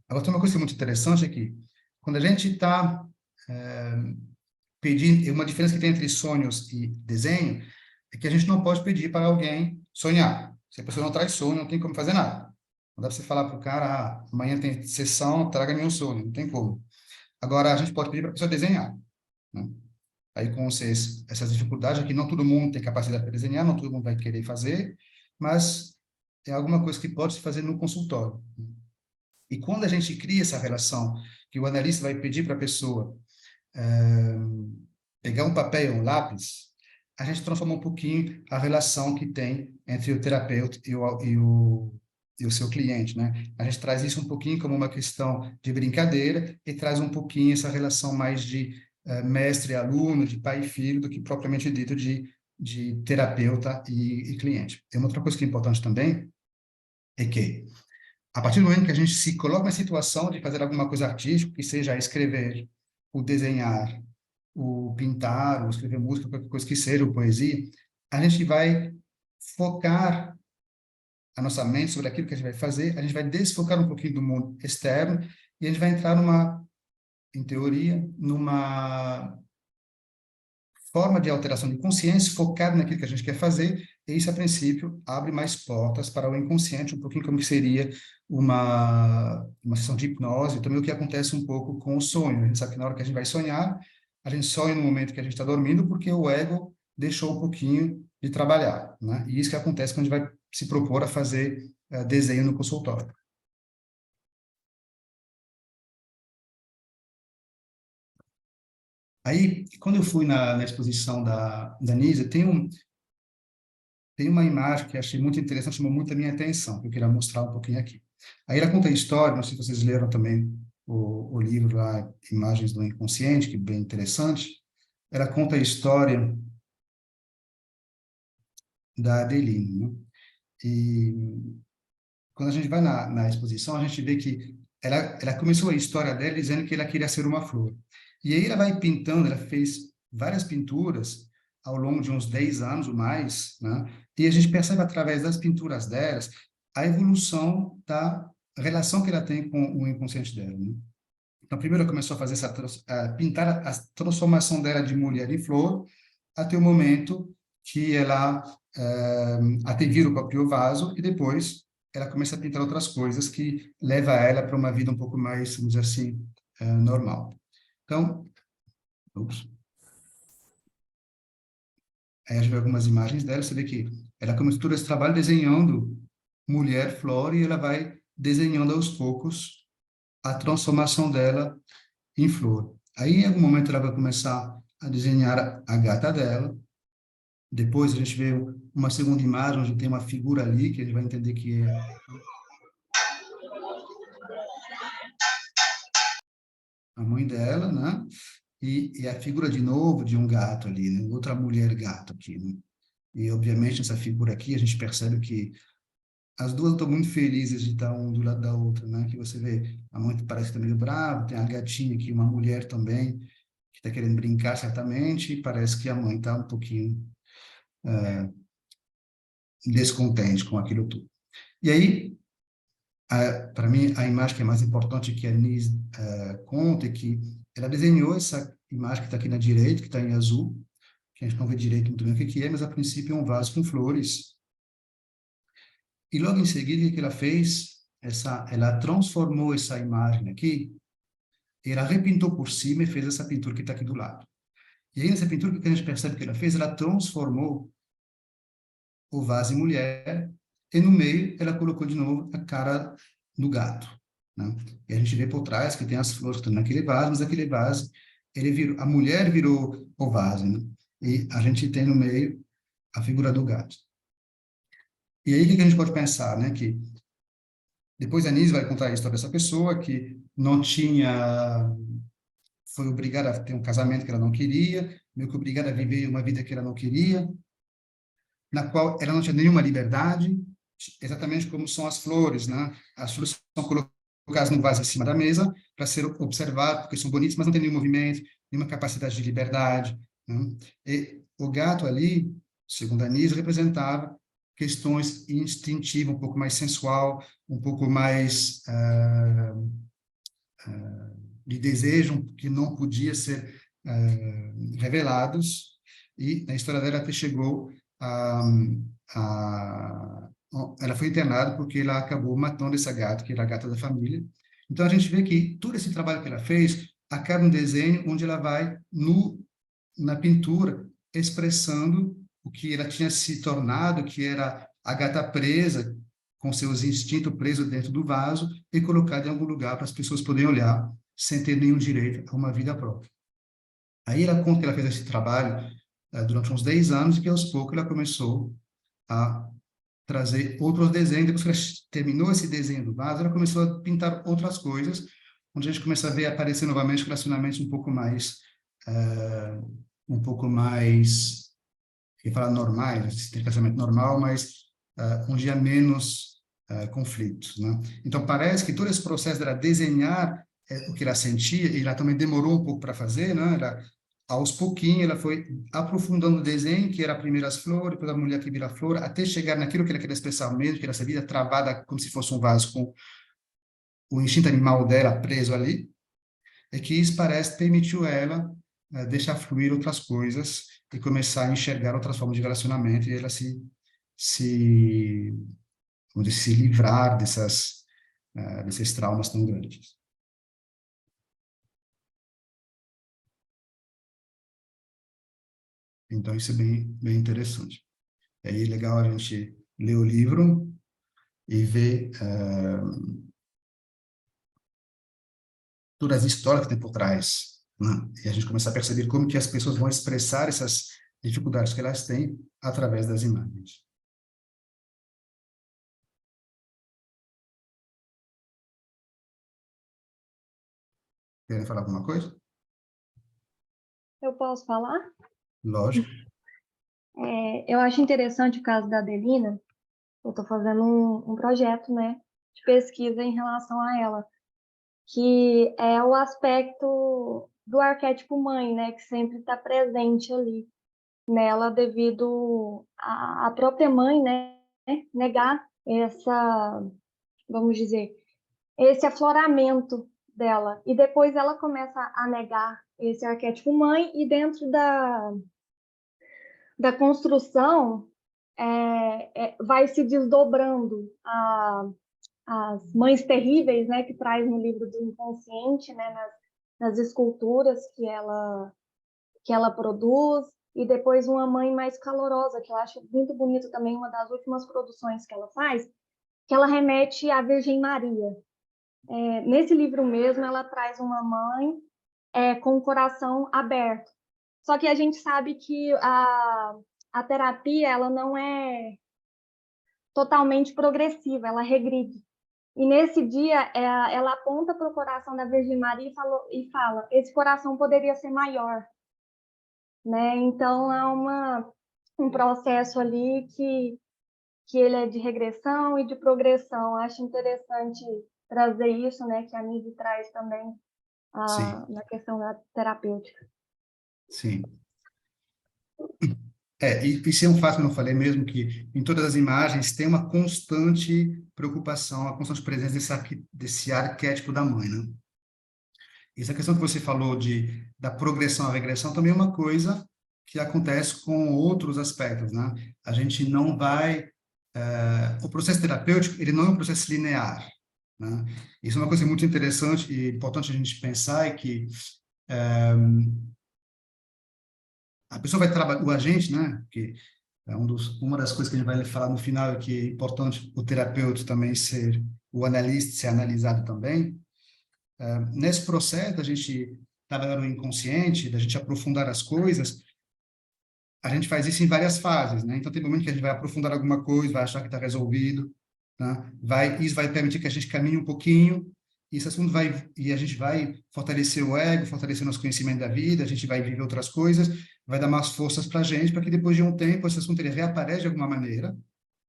Agora, tem uma coisa muito interessante aqui. Quando a gente está pedindo, uma diferença que tem entre sonhos e desenho é que a gente não pode pedir para alguém sonhar. Se a pessoa não traz sonho, não tem como fazer nada. Não dá para você falar para o cara, amanhã tem sessão, traga-me um sonho. Não tem como. Agora, a gente pode pedir para a pessoa desenhar, né? aí com essas dificuldades aqui, não todo mundo tem capacidade para desenhar, não todo mundo vai querer fazer, mas é alguma coisa que pode se fazer no consultório. E quando a gente cria essa relação, que o analista vai pedir para a pessoa pegar um papel e um lápis, a gente transforma um pouquinho a relação que tem entre o terapeuta e o seu cliente, né? A gente traz isso um pouquinho como uma questão de brincadeira e traz um pouquinho essa relação mais de mestre e aluno, de pai e filho, do que propriamente dito de terapeuta e cliente. Tem uma outra coisa que é importante também, é que a partir do momento que a gente se coloca na situação de fazer alguma coisa artística, que seja escrever, o desenhar, o pintar, ou escrever música, qualquer coisa que seja, ou poesia, a gente vai focar a nossa mente sobre aquilo que a gente vai fazer, a gente vai desfocar um pouquinho do mundo externo e a gente vai entrar em teoria, numa forma de alteração de consciência focada naquilo que a gente quer fazer, e isso, a princípio, abre mais portas para o inconsciente, um pouquinho como que seria uma sessão de hipnose, também o que acontece um pouco com o sonho. A gente sabe que na hora que a gente vai sonhar, a gente sonha no momento que a gente está dormindo, porque o ego deixou um pouquinho de trabalhar, né? E isso que acontece quando a gente vai se propor a fazer desenho no consultório. Aí, quando eu fui na exposição da Nisa, tem uma imagem que achei muito interessante, chamou muito a minha atenção, que eu queria mostrar um pouquinho aqui. Aí ela conta a história, não sei se vocês leram também o livro lá, Imagens do Inconsciente, que é bem interessante. Ela conta a história da Adeline, né? E quando a gente vai na exposição, a gente vê que ela começou a história dela dizendo que ela queria ser uma flor. E aí ela vai pintando, ela fez várias pinturas ao longo de uns 10 anos ou mais, né? E a gente percebe através das pinturas delas a evolução da relação que ela tem com o inconsciente dela, né? Então, primeiro ela começou a fazer pintar a transformação dela de mulher em flor, até o momento que ela até vira o próprio vaso, e depois ela começa a pintar outras coisas que leva ela para uma vida um pouco mais, vamos dizer assim, normal. Então, aí a gente vê algumas imagens dela, você vê que ela começa todo esse trabalho desenhando mulher, flor, e ela vai desenhando aos poucos a transformação dela em flor. Aí, em algum momento, ela vai começar a desenhar a gata dela. Depois, a gente vê uma segunda imagem, onde tem uma figura ali, que a gente vai entender que é a mãe dela, né? E a figura, de novo, de um gato ali, né? Outra mulher gato aqui, né? E, obviamente, essa figura aqui, a gente percebe que as duas estão muito felizes de estar um do lado da outra, né? Que você vê, a mãe parece que está meio brava, tem a gatinha aqui, uma mulher também, que está querendo brincar certamente, e parece que a mãe está um pouquinho descontente com aquilo tudo. E aí, para mim, a imagem que é mais importante que a Nis conta é que ela desenhou essa imagem que está aqui na direita, que está em azul, que a gente não vê direito muito bem o que é, mas a princípio é um vaso com flores. E logo em seguida, o que ela fez? Ela transformou essa imagem aqui, ela repintou por cima e fez essa pintura que está aqui do lado. E aí, nessa pintura, o que a gente percebe que ela fez? Ela transformou o vaso em mulher, e no meio ela colocou de novo a cara do gato, né? E a gente vê por trás que tem as flores que estão naquele vaso, mas aquele vaso, a mulher virou o vaso, né? E a gente tem no meio a figura do gato. E aí, o que a gente pode pensar, né? Que depois a Anísio vai contar a história dessa pessoa que não foi obrigada a ter um casamento que ela não queria, meio que obrigada a viver uma vida que ela não queria, na qual ela não tinha nenhuma liberdade, exatamente como são as flores, né? As flores são colocadas no vaso em cima da mesa para ser observadas, porque são bonitas, mas não tem nenhum movimento, nenhuma capacidade de liberdade, né? E o gato ali, segundo a Anísio, representava questões instintivas, um pouco mais sensual, um pouco mais de desejo que não podia ser revelados, e na história dela até chegou ela foi internada porque ela acabou matando essa gata, que era a gata da família. Então a gente vê que todo esse trabalho que ela fez acaba um desenho onde ela vai na pintura, expressando o que ela tinha se tornado, que era a gata presa, com seus instintos presos dentro do vaso, e colocada em algum lugar para as pessoas poderem olhar, sem ter nenhum direito a uma vida própria. Aí ela conta que ela fez esse trabalho durante uns 10 anos, e que aos poucos ela começou a trazer outros desenhos. Depois que ela terminou esse desenho do vaso, ela começou a pintar outras coisas, onde a gente começa a ver aparecer novamente relacionamentos um pouco mais, eu ia falar normais, tem casamento normal, mas onde há menos conflitos, né? Então parece que todo esse processo dela desenhar o que ela sentia, e ela também demorou um pouco para fazer, né? Aos pouquinhos ela foi aprofundando o desenho, que era primeiro as flores, depois a mulher que vira flor, até chegar naquilo que ela queria expressar mesmo, que era essa vida travada como se fosse um vaso com o instinto animal dela preso ali, é que isso parece permitiu ela deixar fluir outras coisas e começar a enxergar outras formas de relacionamento, e ela se, vamos dizer, se livrar desses traumas tão grandes. Então, isso é bem interessante. Aí é legal a gente ler o livro e ver todas as histórias que tem por trás, né? E a gente começar a perceber como que as pessoas vão expressar essas dificuldades que elas têm através das imagens. Querem falar alguma coisa? Eu posso falar? Lógico. Eu acho interessante o caso da Adelina. Eu estou fazendo um projeto, né, de pesquisa em relação a ela, que é o aspecto do arquétipo mãe, né, que sempre está presente ali nela devido à própria mãe, né, negar vamos dizer, esse afloramento dela. E depois ela começa a negar esse arquétipo mãe, e dentro da construção vai se desdobrando as mães terríveis, né, que traz no livro do inconsciente, né, nas esculturas que ela produz, e depois uma mãe mais calorosa, que eu acho muito bonito também, uma das últimas produções que ela faz, que ela remete à Virgem Maria. Nesse livro mesmo, ela traz uma mãe com o coração aberto. Só que a gente sabe que a terapia ela não é totalmente progressiva, ela regride. E nesse dia, ela aponta para o coração da Virgem Maria e fala, esse coração poderia ser maior, né? Então, um processo ali que ele é de regressão e de progressão. Acho interessante trazer isso, né? Que a Nise traz também na questão da terapêutica. Sim. E isso é um fato que eu não falei mesmo, que em todas as imagens tem uma constante preocupação, uma constante presença desse arquétipo da mãe, né? Essa questão que você falou da progressão à regressão também é uma coisa que acontece com outros aspectos, né? A gente não vai... o processo terapêutico, ele não é um processo linear, né? Isso é uma coisa muito interessante e importante a gente pensar, é que a pessoa vai trabalhar, o agente, né? Que é uma das coisas que a gente vai falar no final, é que é importante o terapeuta também ser o analista, ser analisado também. Nesse processo, a gente trabalhar no inconsciente, da gente aprofundar as coisas, a gente faz isso em várias fases, né? Então, tem momento que a gente vai aprofundar alguma coisa, vai achar que está resolvido, tá? Isso vai permitir que a gente caminhe um pouquinho, e esse assunto e a gente vai fortalecer o ego, fortalecer nosso conhecimento da vida, a gente vai viver outras coisas, vai dar mais forças para a gente, para que depois de um tempo esse assunto ele reaparece de alguma maneira,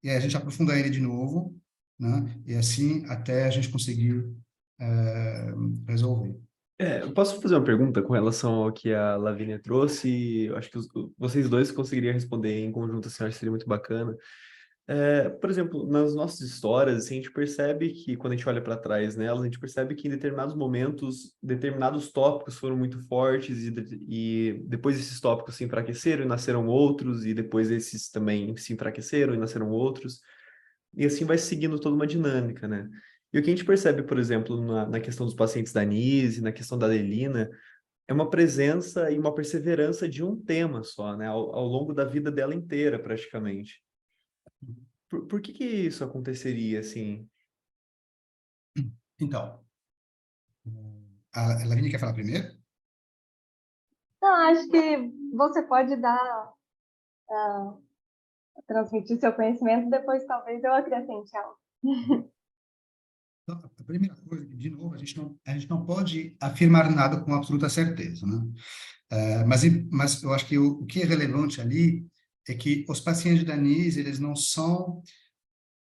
e aí a gente aprofunda ele de novo, né? E assim até a gente conseguir resolver. Eu posso fazer uma pergunta com relação ao que a Lavínia trouxe? Eu acho que vocês dois conseguiriam responder em conjunto, assim, eu acho que seria muito bacana. Por exemplo, nas nossas histórias, assim, a gente percebe que, quando a gente olha para trás nelas, a gente percebe que em determinados momentos, determinados tópicos foram muito fortes e depois esses tópicos se enfraqueceram e nasceram outros, e depois esses também se enfraqueceram e nasceram outros. E assim vai seguindo toda uma dinâmica, né? E o que a gente percebe, por exemplo, na questão dos pacientes da Nise, na questão da Adelina, é uma presença e uma perseverança de um tema só, né? Ao longo da vida dela inteira, praticamente. Por que isso aconteceria, assim? Então, a Lavínia quer falar primeiro? Então, acho que você pode transmitir seu conhecimento, depois talvez eu acrescente algo. Então, a primeira coisa, que, de novo, a gente não pode afirmar nada com absoluta certeza, né? Mas eu acho que o que é relevante ali é que os pacientes da NIS, eles não são,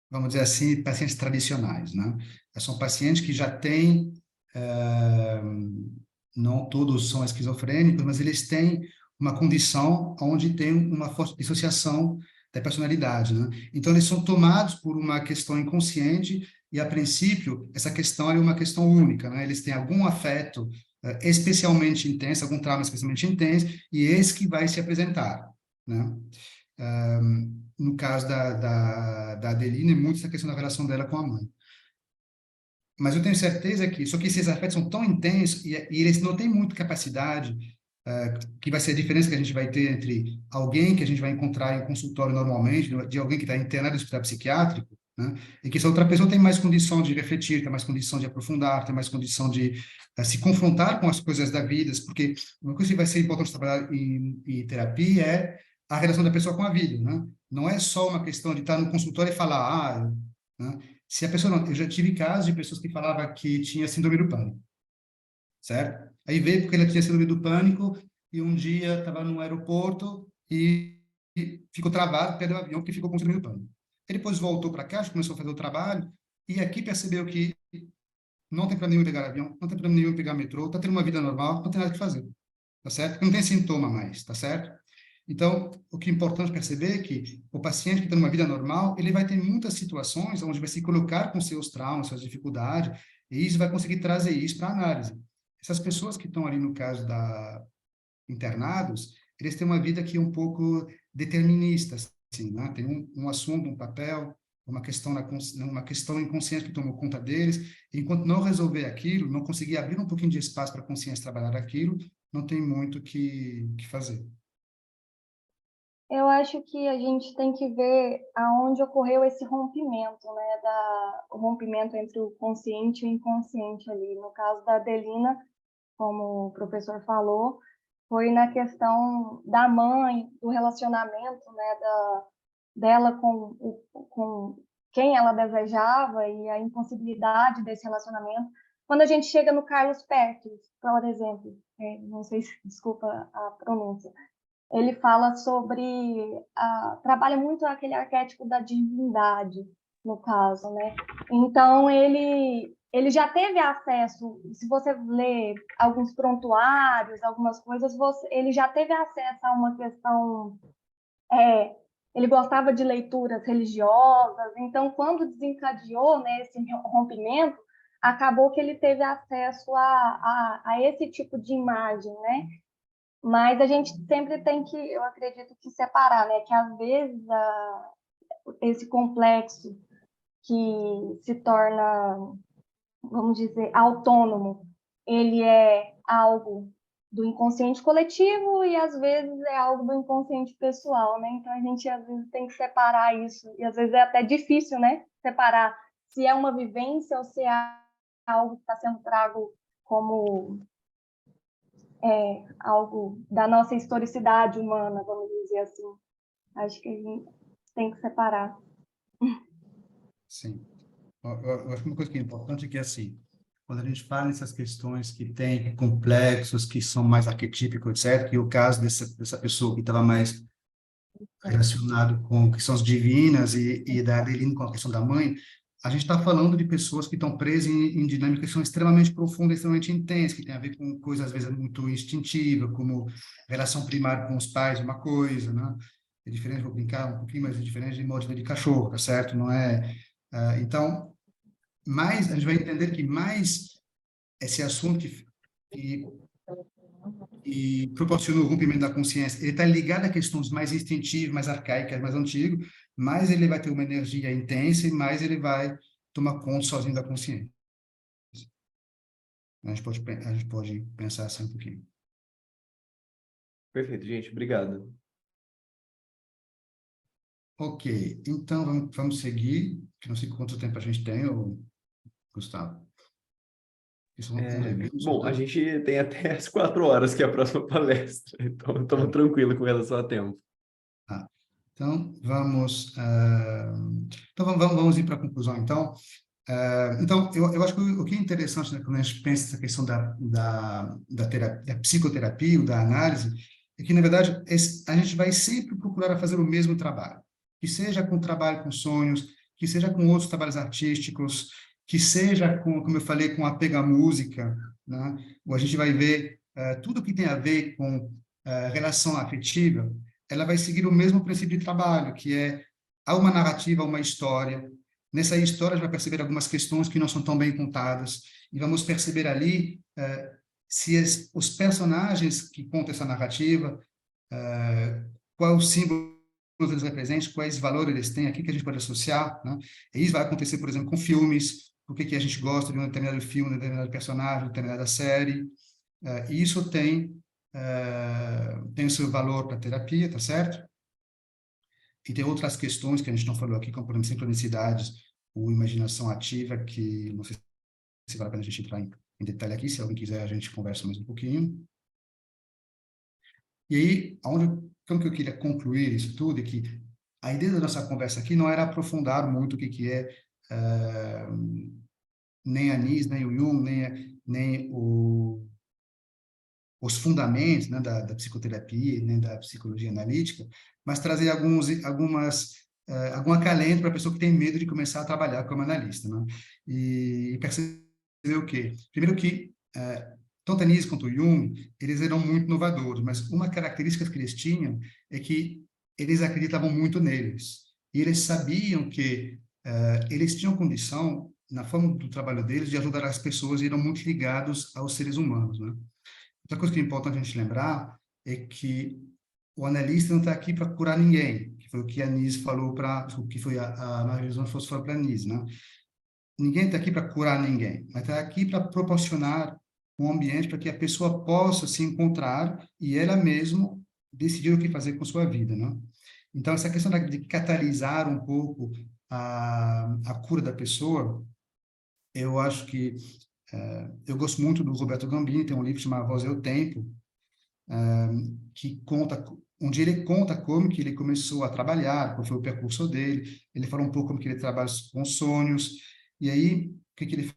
vamos dizer assim, pacientes tradicionais, né? São pacientes que já têm, não todos são esquizofrênicos, mas eles têm uma condição onde tem uma forte dissociação da personalidade, né? Então, eles são tomados por uma questão inconsciente e, a princípio, essa questão é uma questão única, né? Eles têm algum afeto especialmente intenso, algum trauma especialmente intenso, e esse que vai se apresentar, né? No caso da Adelina, é muito essa questão da relação dela com a mãe. Mas eu tenho certeza que, só que esses afetos são tão intensos e eles não têm muita capacidade, que vai ser a diferença que a gente vai ter entre alguém que a gente vai encontrar em consultório normalmente, de alguém que está internado no hospital psiquiátrico, né? E que essa outra pessoa tem mais condição de refletir, tem mais condição de aprofundar, tem mais condição de se confrontar com as coisas da vida, porque uma coisa que vai ser importante trabalhar em terapia é a relação da pessoa com a vida, né? Não é só uma questão de estar no consultório e falar, né? Se a pessoa não, eu já tive casos de pessoas que falavam que tinha síndrome do pânico, certo? Aí veio porque ela tinha síndrome do pânico e um dia estava no aeroporto e ficou travado, perdeu o avião porque ficou com síndrome do pânico. Ele depois voltou para cá, começou a fazer o trabalho e aqui percebeu que não tem problema nenhum pegar avião, não tem problema nenhum pegar metrô, está tendo uma vida normal, não tem nada que fazer, tá certo? Não tem sintoma mais, tá certo? Então, o que é importante perceber é que o paciente que está numa vida normal, ele vai ter muitas situações onde vai se colocar com seus traumas, suas dificuldades, e isso vai conseguir trazer isso para análise. Essas pessoas que estão ali no caso da internados, eles têm uma vida que é um pouco determinista, assim, né? Tem um assunto, um papel, uma questão inconsciente que tomou conta deles, e enquanto não resolver aquilo, não conseguir abrir um pouquinho de espaço para a consciência trabalhar aquilo, não tem muito que fazer. Eu acho que a gente tem que ver aonde ocorreu esse rompimento, né, o rompimento entre o consciente e o inconsciente ali. No caso da Adelina, como o professor falou, foi na questão da mãe, do relacionamento, né, dela com quem ela desejava e a impossibilidade desse relacionamento. Quando a gente chega no Carlos Perkins, por exemplo, não sei se, desculpa a pronúncia, ele fala sobre, trabalha muito aquele arquétipo da divindade, no caso, né? Então, ele já teve acesso, se você ler alguns prontuários, algumas coisas, ele já teve acesso a uma questão, ele gostava de leituras religiosas, então, quando desencadeou, né, esse rompimento, acabou que ele teve acesso a esse tipo de imagem, né? Mas a gente sempre tem que, eu acredito, que separar, né? Que às vezes esse complexo que se torna, vamos dizer, autônomo, ele é algo do inconsciente coletivo e às vezes é algo do inconsciente pessoal, né? Então a gente às vezes tem que separar isso e às vezes é até difícil, né? Separar se é uma vivência ou se é algo que está sendo trago como algo da nossa historicidade humana, vamos dizer assim. Acho que a gente tem que separar. Sim. Eu acho que uma coisa que é importante é que, assim, quando a gente fala nessas questões que tem complexos, que são mais arquetípicos, etc., que o caso dessa pessoa que estava mais relacionado com questões divinas e da Adeline com a questão da mãe, a gente está falando de pessoas que estão presas em dinâmicas que são extremamente profundas, extremamente intensas, que tem a ver com coisas, às vezes, muito instintivas, como relação primária com os pais, uma coisa, né? É diferente, vou brincar um pouquinho, mas é diferente de mordida de cachorro, tá certo? Não é... Então, mais, a gente vai entender que mais esse assunto que proporciona o rompimento da consciência, ele está ligado a questões mais instintivas, mais arcaicas, mais antigas, mais ele vai ter uma energia intensa e mais ele vai tomar conta sozinho da consciência. A gente pode pensar assim um pouquinho. Perfeito, gente. Obrigado. Ok, então vamos seguir, que não sei quanto tempo a gente tem, Gustavo. Isso é um review, Bom, a né? gente tem até as 4 horas, que é a próxima palestra. Então, estamos tranquilos com relação a tempo. Ah, então, vamos ir para a conclusão, então. Então, eu acho que o que é interessante, né, quando a gente pensa nessa questão da psicoterapia, ou da análise, é que, na verdade, a gente vai sempre procurar fazer o mesmo trabalho, que seja com trabalho com sonhos, que seja com outros trabalhos artísticos, que seja como eu falei, com apego à música, né? Ou a gente vai ver tudo que tem a ver com relação afetiva, ela vai seguir o mesmo princípio de trabalho, que é há uma narrativa, uma história. Nessa história, a gente vai perceber algumas questões que não são tão bem contadas, e vamos perceber ali se os personagens que contam essa narrativa, qual o símbolo eles representam, quais valores eles têm, aqui que a gente pode associar, né? E isso vai acontecer, por exemplo, com filmes, por que a gente gosta de um determinado filme, de um determinado personagem, de uma determinada série. E isso tem o seu valor para a terapia, tá certo? E tem outras questões que a gente não falou aqui, como, por exemplo, sincronicidades ou imaginação ativa, que não sei se vale a pena a gente entrar em detalhe aqui, se alguém quiser a gente conversa mais um pouquinho. E aí, como que eu queria concluir isso tudo, é que a ideia da nossa conversa aqui não era aprofundar muito o que é nem a Nis, nem o Jung, nem os fundamentos, né, da psicoterapia, nem da psicologia analítica, mas trazer algum acalento para a pessoa que tem medo de começar a trabalhar como analista, né? E perceber o quê? Primeiro que tanto a Nis quanto o Jung, eles eram muito inovadores, mas uma característica que eles tinham é que eles acreditavam muito neles. E eles sabiam que eles tinham condição, na forma do trabalho deles, de ajudar as pessoas e eram muito ligados aos seres humanos, né? Outra coisa que é importante a gente lembrar é que o analista não está aqui para curar ninguém, que foi o que a Nise falou o que foi a Maria João Fosso falou para a Nise, né? Ninguém está aqui para curar ninguém, mas está aqui para proporcionar um ambiente para que a pessoa possa se encontrar e ela mesma decidir o que fazer com sua vida, né? Então, essa questão de catalisar um pouco a cura da pessoa, eu acho que eu gosto muito do Roberto Gambini, tem um livro chamado A Voz é o Tempo, onde ele conta como que ele começou a trabalhar, qual foi o percurso dele, ele fala um pouco como que ele trabalha com sonhos, e aí, o que ele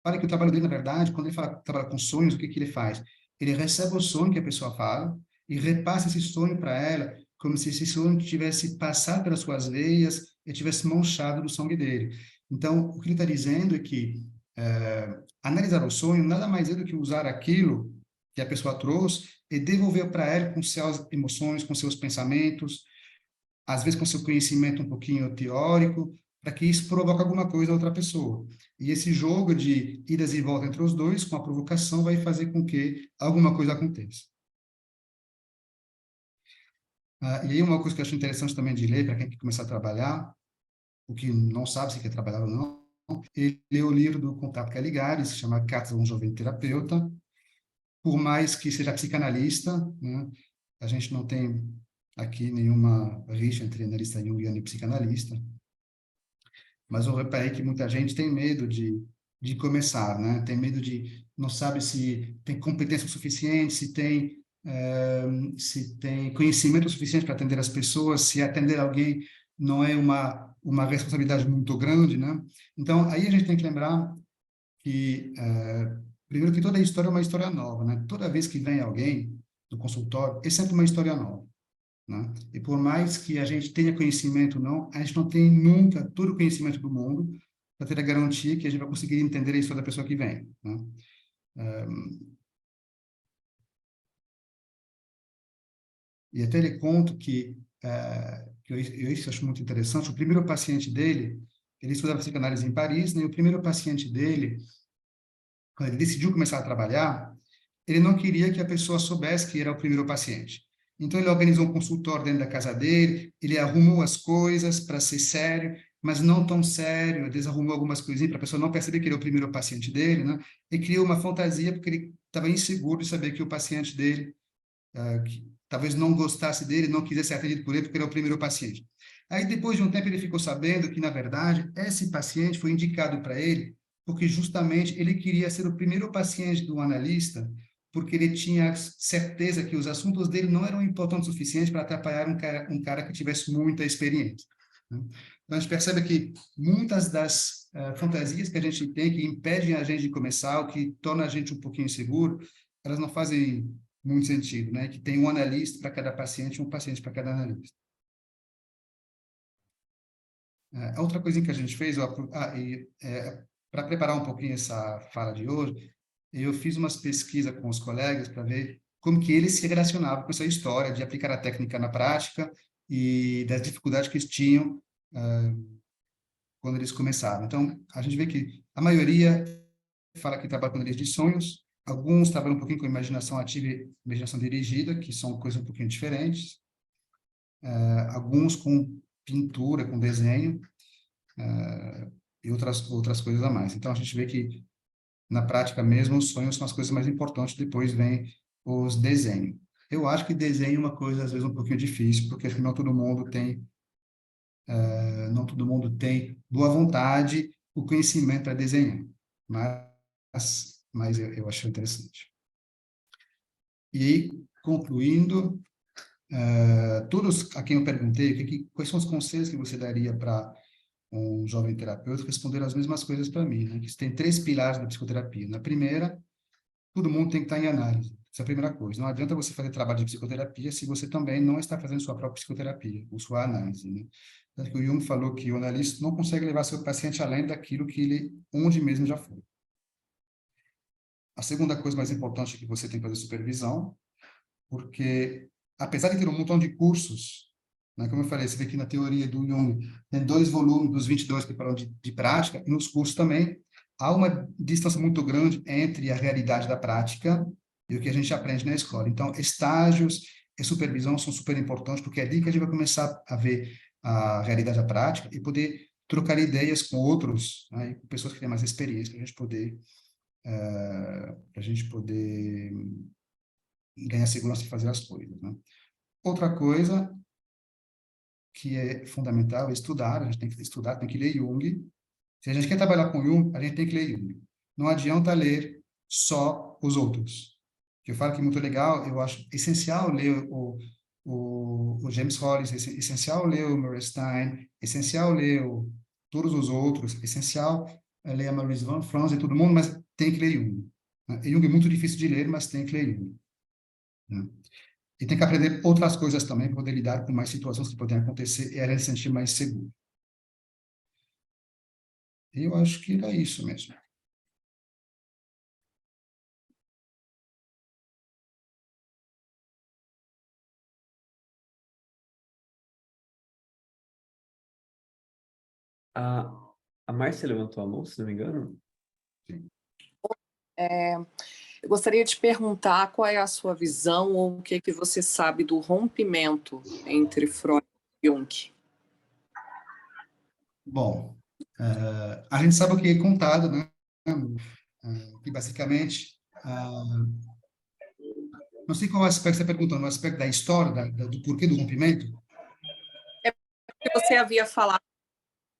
fala que o trabalho dele, na verdade, quando ele fala que trabalha com sonhos, o que ele faz? Ele recebe o sonho que a pessoa fala e repassa esse sonho para ela, como se esse sonho tivesse passado pelas suas veias e tivesse manchado do sangue dele. Então, o que ele está dizendo é que analisar o sonho nada mais é do que usar aquilo que a pessoa trouxe e devolver para ela com suas emoções, com seus pensamentos, às vezes com seu conhecimento um pouquinho teórico, para que isso provoque alguma coisa a outra pessoa. E esse jogo de idas e voltas entre os dois, com a provocação, vai fazer com que alguma coisa aconteça. E aí uma coisa que eu acho interessante também de ler, para quem quer começar a trabalhar, o que não sabe se quer trabalhar ou não, ele lê o livro do Contato Caligari, se chama Cartas a um Jovem Terapeuta. Por mais que seja psicanalista, né, a gente não tem aqui nenhuma rixa entre analista junguiano e psicanalista, mas eu reparei que muita gente tem medo de começar, né? Tem medo não sabe se tem competência suficiente, se tem conhecimento suficiente para atender as pessoas, se atender alguém não é uma responsabilidade muito grande, né? Então, aí a gente tem que lembrar que, primeiro que toda história é uma história nova, né? Toda vez que vem alguém do consultório, é sempre uma história nova, né? E por mais que a gente tenha conhecimento ou não, a gente não tem nunca todo o conhecimento do mundo para ter a garantia que a gente vai conseguir entender a história da pessoa que vem, né? E até ele conta que isso eu acho muito interessante, o primeiro paciente dele, ele estudava psicanálise em Paris, né? E o primeiro paciente dele, quando ele decidiu começar a trabalhar, ele não queria que a pessoa soubesse que era o primeiro paciente. Então, ele organizou um consultório dentro da casa dele, ele arrumou as coisas para ser sério, mas não tão sério, desarrumou algumas coisinhas para a pessoa não perceber que ele é o primeiro paciente dele, né? E criou uma fantasia porque ele estava inseguro de saber que o paciente dele talvez não gostasse dele, não quisesse ser atendido por ele, porque ele é o primeiro paciente. Aí, depois de um tempo, ele ficou sabendo que, na verdade, esse paciente foi indicado para ele porque justamente ele queria ser o primeiro paciente do analista, porque ele tinha certeza que os assuntos dele não eram importantes o suficiente para atrapalhar um cara que tivesse muita experiência, né? Então, a gente percebe que muitas das fantasias que a gente tem, que impedem a gente de começar, o que torna a gente um pouquinho inseguro, elas não fazem muito sentido, né? Que tem um analista para cada paciente e um paciente para cada analista. A outra coisa que a gente fez, para preparar um pouquinho essa fala de hoje, eu fiz umas pesquisas com os colegas para ver como que eles se relacionavam com essa história de aplicar a técnica na prática e das dificuldades que eles tinham quando eles começaram. Então, a gente vê que a maioria fala que trabalha com análise de sonhos, alguns trabalham um pouquinho com imaginação ativa e imaginação dirigida, que são coisas um pouquinho diferentes, alguns com pintura, com desenho, e outras coisas a mais. Então, a gente vê que, na prática mesmo, os sonhos são as coisas mais importantes, depois vem os desenhos. Eu acho que desenho é uma coisa, às vezes, um pouquinho difícil, porque acho que não todo mundo tem boa vontade, o conhecimento para desenhar, mas eu acho interessante. E aí, concluindo, todos a quem eu perguntei, quais são os conselhos que você daria para um jovem terapeuta, responderam as mesmas coisas para mim, né? Que tem 3 pilares da psicoterapia. Na primeira, todo mundo tem que estar em análise. Essa é a primeira coisa. Não adianta você fazer trabalho de psicoterapia se você também não está fazendo sua própria psicoterapia, ou sua análise, né? Tanto que o Jung falou que o analista não consegue levar seu paciente além daquilo que ele, onde mesmo já foi. A segunda coisa mais importante é que você tem que fazer supervisão, porque, apesar de ter um montão de cursos, né, como eu falei, você vê que na teoria do Jung tem 2 volumes dos 22 que falam de prática, e nos cursos também há uma distância muito grande entre a realidade da prática e o que a gente aprende na escola. Então, estágios e supervisão são super importantes, porque é ali que a gente vai começar a ver a realidade da prática e poder trocar ideias com outros, né, com pessoas que têm mais experiência, para a gente poder ganhar segurança de fazer as coisas, né? Outra coisa que é fundamental é estudar, a gente tem que estudar, tem que ler Jung. Se a gente quer trabalhar com Jung, a gente tem que ler Jung. Não adianta ler só os outros. Eu falo que é muito legal, eu acho essencial ler o James Hollis, essencial ler o Murray Stein, essencial ler todos os outros, essencial ler a Maurice Van Franz e todo mundo, mas tem que ler Jung, né? Jung é muito difícil de ler, mas tem que ler Jung, né? E tem que aprender outras coisas também para poder lidar com mais situações que podem acontecer e ela se sentir mais seguro. E eu acho que era isso mesmo. A Márcia levantou a mão, se não me engano. Sim. Eu gostaria de perguntar qual é a sua visão ou o que você sabe do rompimento entre Freud e Jung. Bom, a gente sabe o que é contado, né? Que basicamente, não sei qual aspecto você está perguntando, o aspecto da história, do porquê do rompimento? Porque você havia falado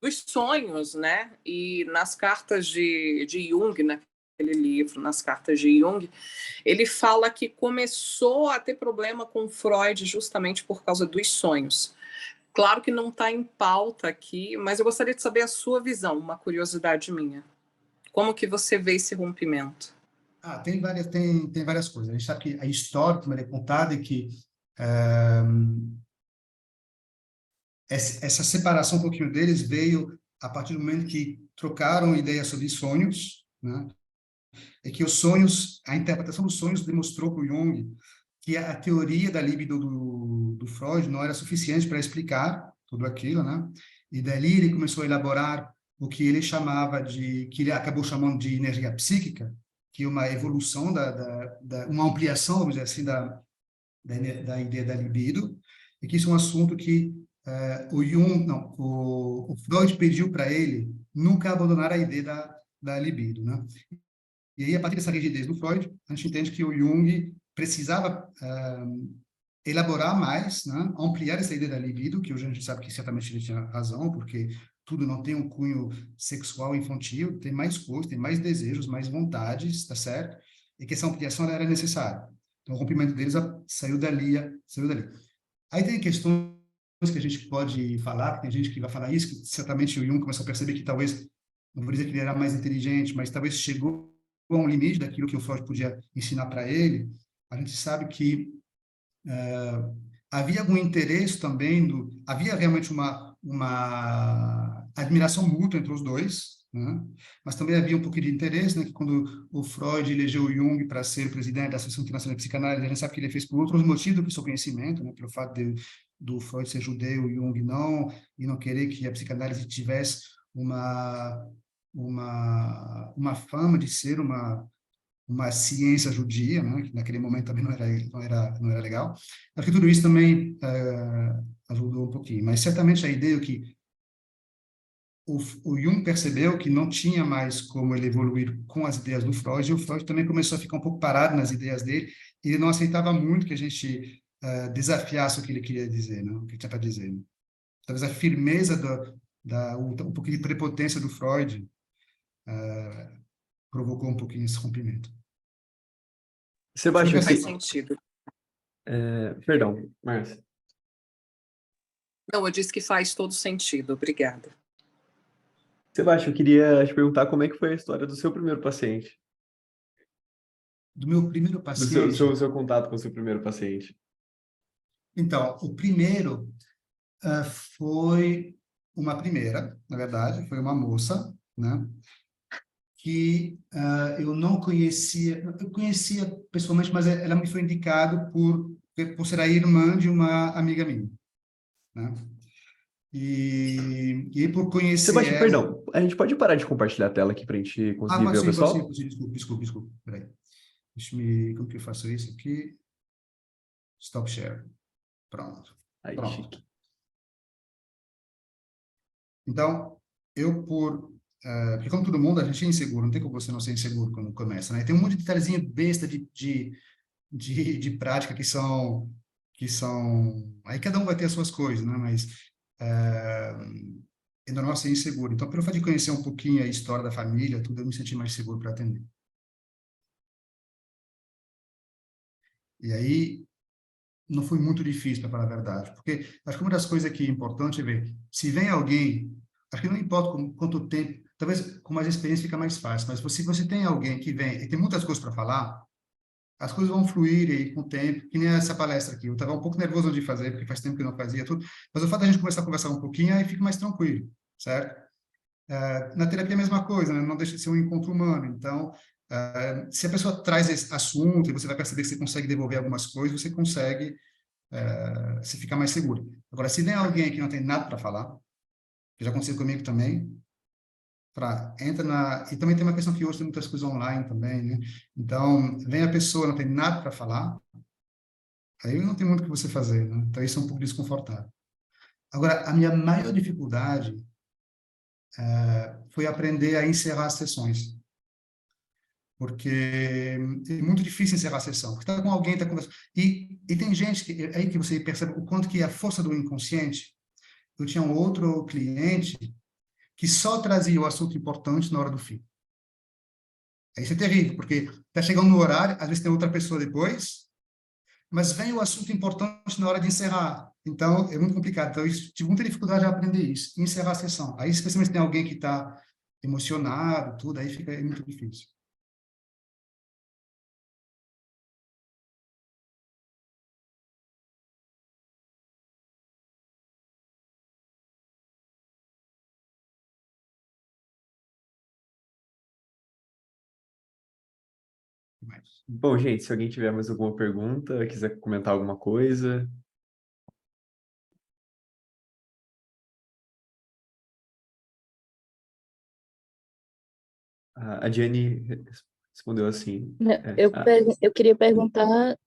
dos sonhos, né? E nas cartas de Jung, naquele livro, nas cartas de Jung, ele fala que começou a ter problema com Freud justamente por causa dos sonhos. Claro que não está em pauta aqui, mas eu gostaria de saber a sua visão, uma curiosidade minha. Como que você vê esse rompimento? Tem várias coisas. A gente sabe que a história, como ela é contada, é que essa separação um pouquinho deles veio a partir do momento que trocaram ideias sobre sonhos, né? É que os sonhos, a interpretação dos sonhos demonstrou para o Jung que a teoria da libido do Freud não era suficiente para explicar tudo aquilo, né? E dali ele começou a elaborar o que ele chamava que ele acabou chamando de energia psíquica, que é uma evolução uma ampliação, vamos dizer assim, da ideia da libido, e que isso é um assunto que o Freud pediu para ele nunca abandonar a ideia da libido, né? E aí, a partir dessa rigidez do Freud, a gente entende que o Jung precisava elaborar mais, né? Ampliar essa ideia da libido, que hoje a gente sabe que certamente ele tinha razão, porque tudo não tem um cunho sexual infantil, tem mais coisas, tem mais desejos, mais vontades, tá certo? E que essa ampliação ela era necessária. Então, o rompimento deles saiu dali, saiu dali. Aí tem questões que a gente pode falar, que tem gente que vai falar isso, que certamente o Jung começou a perceber que talvez, não vou dizer que ele era mais inteligente, mas talvez chegou a um limite daquilo que o Freud podia ensinar para ele. A gente sabe que havia algum interesse também, havia realmente uma admiração mútua entre os dois, né? Mas também havia um pouco de interesse, né? Que quando o Freud elegeu o Jung para ser presidente da Associação Internacional de Psicanálise, a gente sabe que ele fez por outros motivos do que seu conhecimento, né? Pelo fato do Freud ser judeu e Jung não, e não querer que a psicanálise tivesse uma fama de ser uma ciência judia, né, que naquele momento também não era legal. Acho que tudo isso também ajudou um pouquinho, mas certamente a ideia que o Jung percebeu que não tinha mais como ele evoluir com as ideias do Freud, e o Freud também começou a ficar um pouco parado nas ideias dele, e ele não aceitava muito que a gente desafiasse o que ele queria dizer, né, o que tinha para dizer. Né? Talvez a firmeza um pouquinho de prepotência do Freud provocou um pouquinho esse rompimento. Sebastião, Faz sentido. Perdão, Márcia. Não, eu disse que faz todo sentido. Obrigada. Sebastião, eu queria te perguntar como é que foi a história do seu primeiro paciente. Do meu primeiro Do paciente... seu contato com o seu primeiro paciente. Então, o primeiro foi uma primeira, na verdade, foi uma moça, né? Que eu não conhecia, eu conhecia pessoalmente, mas ela me foi indicado por ser a irmã de uma amiga minha, né? E por conhecer Sebastião, ela... perdão, a gente pode parar de compartilhar a tela aqui para a gente conseguir ver o Pode sim, pessoal? desculpa, peraí. Como que eu faço isso aqui? Stop share. Pronto. Aí, chique. Então, porque como todo mundo, a gente é inseguro, não tem como você não ser inseguro quando começa, né? Tem um monte de detalhezinho besta de prática que são... Aí cada um vai ter as suas coisas, né? Mas é normal ser inseguro. Então, pelo fato de conhecer um pouquinho a história da família, tudo, eu me senti mais seguro para atender. E aí, não foi muito difícil, para falar a verdade, porque acho que uma das coisas que é importante é ver, se vem alguém, acho que não importa quanto tempo, talvez com mais experiência fica mais fácil, mas se você tem alguém que vem e tem muitas coisas para falar, as coisas vão fluir aí com o tempo, que nem essa palestra aqui. Eu estava um pouco nervoso de fazer, porque faz tempo que eu não fazia tudo, mas o fato de a gente começar a conversar um pouquinho, aí fica mais tranquilo, certo? Na terapia é a mesma coisa, né? Não deixa de ser um encontro humano. Então, se a pessoa traz esse assunto e você vai perceber que você consegue devolver algumas coisas, você consegue se ficar mais seguro. Agora, se vem alguém que não tem nada para falar, que já aconteceu comigo também, entra e também tem uma questão que hoje tem muitas coisas online também, né? Então, vem a pessoa, não tem nada para falar, aí não tem muito o que você fazer, né? Então, isso é um pouco desconfortável. Agora, a minha maior dificuldade foi aprender a encerrar as sessões. Porque é muito difícil encerrar a sessão. Porque está com alguém, está conversando. E tem gente aí que você percebe o quanto que é a força do inconsciente. Eu tinha um outro cliente que só trazia o assunto importante na hora do fim. Isso é terrível, porque está chegando no horário, às vezes tem outra pessoa depois, mas vem o assunto importante na hora de encerrar. Então, é muito complicado. Então, eu tive muita dificuldade de aprender isso, encerrar a sessão. Aí, especialmente se tem alguém que está emocionado, tudo, aí fica muito difícil. Mas... Bom, gente, se alguém tiver mais alguma pergunta, quiser comentar alguma coisa. A Jenny respondeu assim. Eu queria perguntar,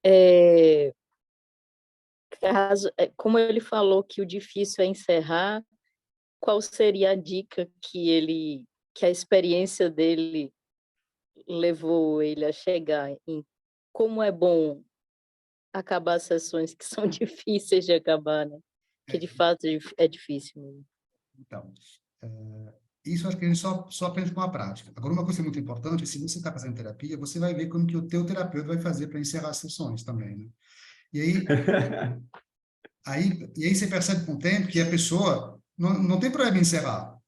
como ele falou que o difícil é encerrar, qual seria a dica que a experiência dele levou ele a chegar em como é bom acabar as sessões que são difíceis de acabar, né? Que de fato é difícil mesmo. Então, isso acho que a gente só aprende com a prática. Agora, uma coisa muito importante, se você está fazendo terapia, você vai ver como que o teu terapeuta vai fazer para encerrar as sessões também, né? E aí você percebe com o tempo que a pessoa não tem problema em encerrar.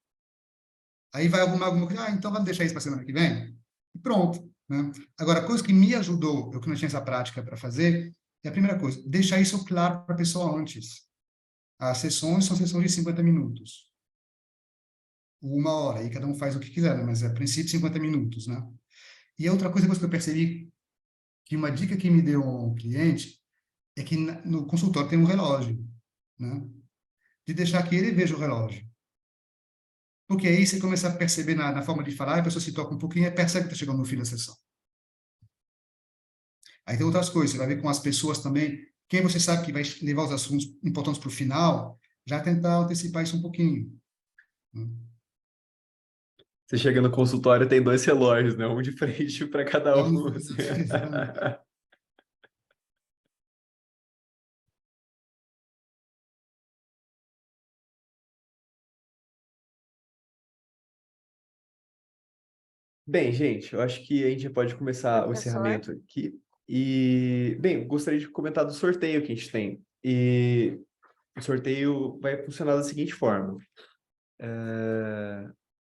Aí vai alguma coisa, então vamos deixar isso para a semana que vem? E pronto, né? Agora, a coisa que me ajudou, eu que não tinha essa prática para fazer, é a primeira coisa, deixar isso claro para a pessoa antes. As sessões são sessões de 50 minutos. 1 hora, aí cada um faz o que quiser, né? Mas a princípio 50 minutos, né? E a outra coisa depois que eu percebi, que uma dica que me deu um cliente, é que no consultório tem um relógio, né? De deixar que ele veja o relógio. Porque aí você começa a perceber na forma de falar, a pessoa se toca um pouquinho e percebe que está chegando no fim da sessão. Aí tem outras coisas, você vai ver com as pessoas também, quem você sabe que vai levar os assuntos importantes para o final, já tentar antecipar isso um pouquinho, né? Você chega no consultório, tem 2 relógios, né? Um de frente para cada um. Exatamente. Bem, gente, eu acho que a gente já pode começar o Professor? encerramento aqui. E, bem, gostaria de comentar do sorteio que a gente tem. E o sorteio vai funcionar da seguinte forma.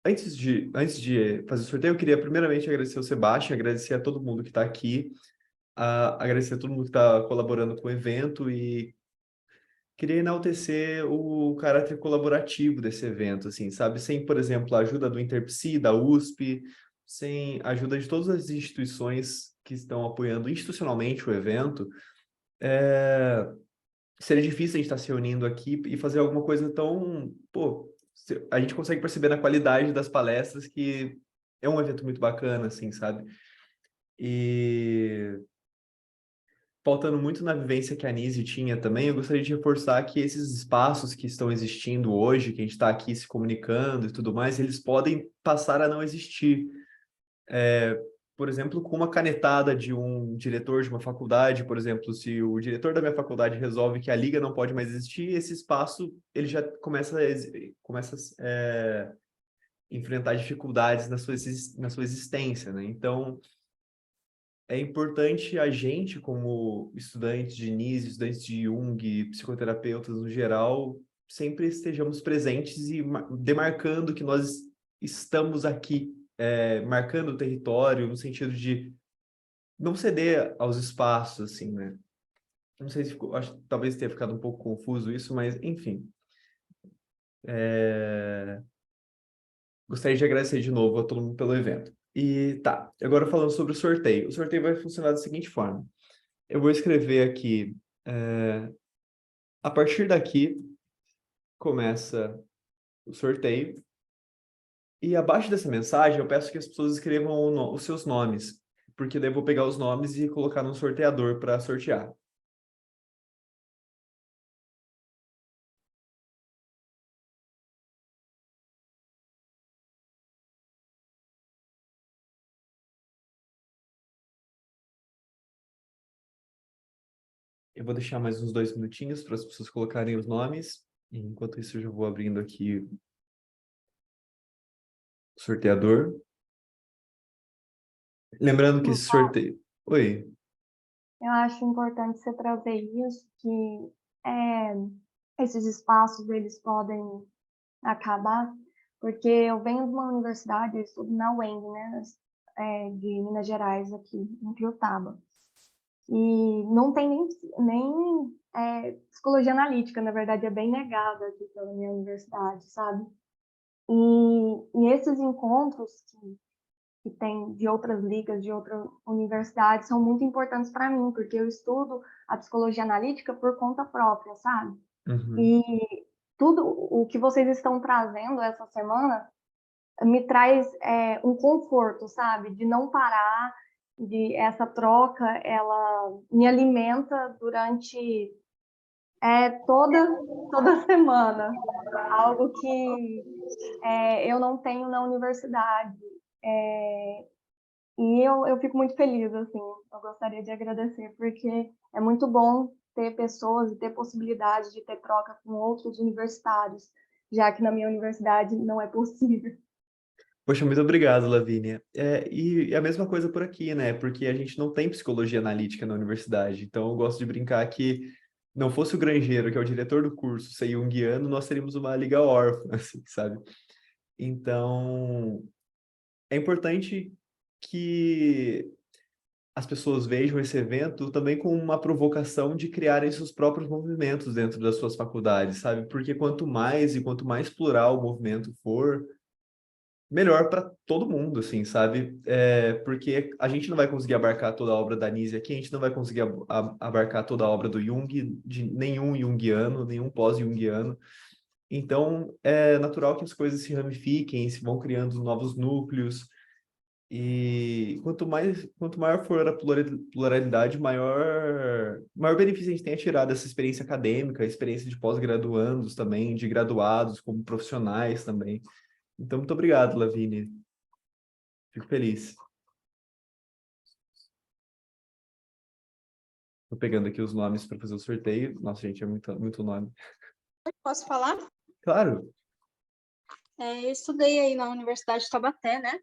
Antes de fazer o sorteio, eu queria primeiramente agradecer ao Sebastião, agradecer a todo mundo que está aqui, agradecer a todo mundo que está colaborando com o evento e queria enaltecer o caráter colaborativo desse evento, assim, sabe? Sem, por exemplo, a ajuda do Interpsi, da USP, sem a ajuda de todas as instituições que estão apoiando institucionalmente o evento, seria difícil a gente estar se reunindo aqui e fazer alguma coisa tão... Pô, a gente consegue perceber na qualidade das palestras que é um evento muito bacana, assim, sabe? E faltando muito na vivência que a Nise tinha também, eu gostaria de reforçar que esses espaços que estão existindo hoje, que a gente está aqui se comunicando e tudo mais, eles podem passar a não existir. Por exemplo, com uma canetada de um diretor de uma faculdade, por exemplo, se o diretor da minha faculdade resolve que a liga não pode mais existir, esse espaço ele já começa a enfrentar dificuldades na sua existência, né? Então, é importante a gente, como estudantes de NISE, estudantes de Jung, psicoterapeutas no geral, sempre estejamos presentes e demarcando que nós estamos aqui, marcando o território, no sentido de não ceder aos espaços, assim, né? Não sei se acho que talvez tenha ficado um pouco confuso isso, mas, enfim. Gostaria de agradecer de novo a todo mundo pelo evento. E tá, agora falando sobre o sorteio. O sorteio vai funcionar da seguinte forma. Eu vou escrever aqui, a partir daqui começa o sorteio, e abaixo dessa mensagem eu peço que as pessoas escrevam os seus nomes, porque daí eu vou pegar os nomes e colocar no sorteador para sortear. Eu vou deixar mais uns 2 minutinhos para as pessoas colocarem os nomes, e enquanto isso eu já vou abrindo aqui o sorteador. Lembrando que esse sorteio... Oi. Eu acho importante você trazer isso, que esses espaços eles podem acabar, porque eu venho de uma universidade, eu estudo na UENG, né, de Minas Gerais, aqui em Piutaba. E não tem nem psicologia analítica, na verdade, é bem negada aqui pela minha universidade, sabe? E esses encontros que tem de outras ligas, de outras universidades, são muito importantes para mim, porque eu estudo a psicologia analítica por conta própria, sabe? Uhum. E tudo o que vocês estão trazendo essa semana me traz um conforto, sabe? De não parar, de essa troca, ela me alimenta durante toda semana. Algo que eu não tenho na universidade. E eu fico muito feliz, assim, eu gostaria de agradecer, porque é muito bom ter pessoas e ter possibilidade de ter troca com outros universitários, já que na minha universidade não é possível. Poxa, muito obrigado, Lavínia. E a mesma coisa por aqui, né? Porque a gente não tem psicologia analítica na universidade. Então, eu gosto de brincar que não fosse o Grangeiro, que é o diretor do curso, ser junguiano, nós teríamos uma liga órfã, assim, sabe? Então, é importante que as pessoas vejam esse evento também como uma provocação de criarem seus próprios movimentos dentro das suas faculdades, sabe? Porque quanto mais e quanto mais plural o movimento for, melhor para todo mundo, assim, sabe? Porque a gente não vai conseguir abarcar toda a obra da Nise aqui, a gente não vai conseguir abarcar toda a obra do Jung, de nenhum junguiano, nenhum pós-junguiano. Então, é natural que as coisas se ramifiquem, se vão criando novos núcleos, e quanto maior for a pluralidade, maior benefício a gente tem a tirar dessa experiência acadêmica, experiência de pós-graduandos também, de graduados como profissionais também. Então, muito obrigado, Lavínia. Fico feliz. Tô pegando aqui os nomes para fazer o sorteio. Nossa, gente, é muito nome. Posso falar? Claro. Eu estudei aí na Universidade de Taubaté, né?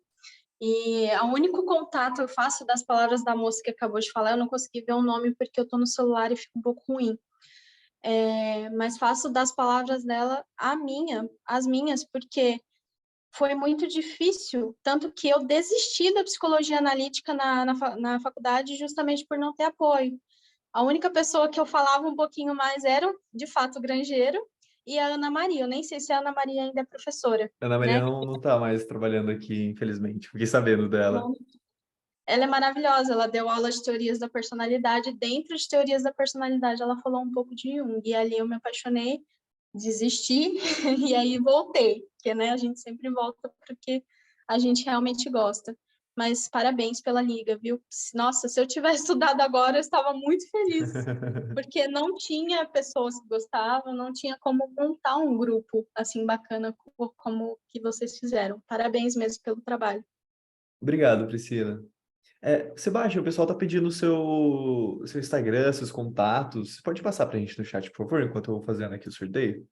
E o único contato eu faço das palavras da moça que acabou de falar, eu não consegui ver o nome porque eu tô no celular e fica um pouco ruim. Mas faço das palavras dela as minhas, porque foi muito difícil, tanto que eu desisti da psicologia analítica na faculdade justamente por não ter apoio. A única pessoa que eu falava um pouquinho mais era, de fato, o Grangeiro e a Ana Maria. Eu nem sei se a Ana Maria ainda é professora, Ana Maria né? não tá mais trabalhando aqui, infelizmente. Fiquei sabendo dela. Ela é maravilhosa, ela deu aula de teorias da personalidade. Dentro de teorias da personalidade, ela falou um pouco de Jung. E ali eu me apaixonei, desisti e aí voltei. Porque, né, a gente sempre volta porque a gente realmente gosta. Mas parabéns pela liga, viu? Nossa, se eu tivesse estudado agora, eu estava muito feliz. Porque não tinha pessoas que gostavam, não tinha como montar um grupo assim bacana como que vocês fizeram. Parabéns mesmo pelo trabalho. Obrigado, Priscila. Sebastião, o pessoal tá pedindo seu Instagram, seus contatos. Você pode passar pra gente no chat, por favor, enquanto eu vou fazendo aqui o sorteio?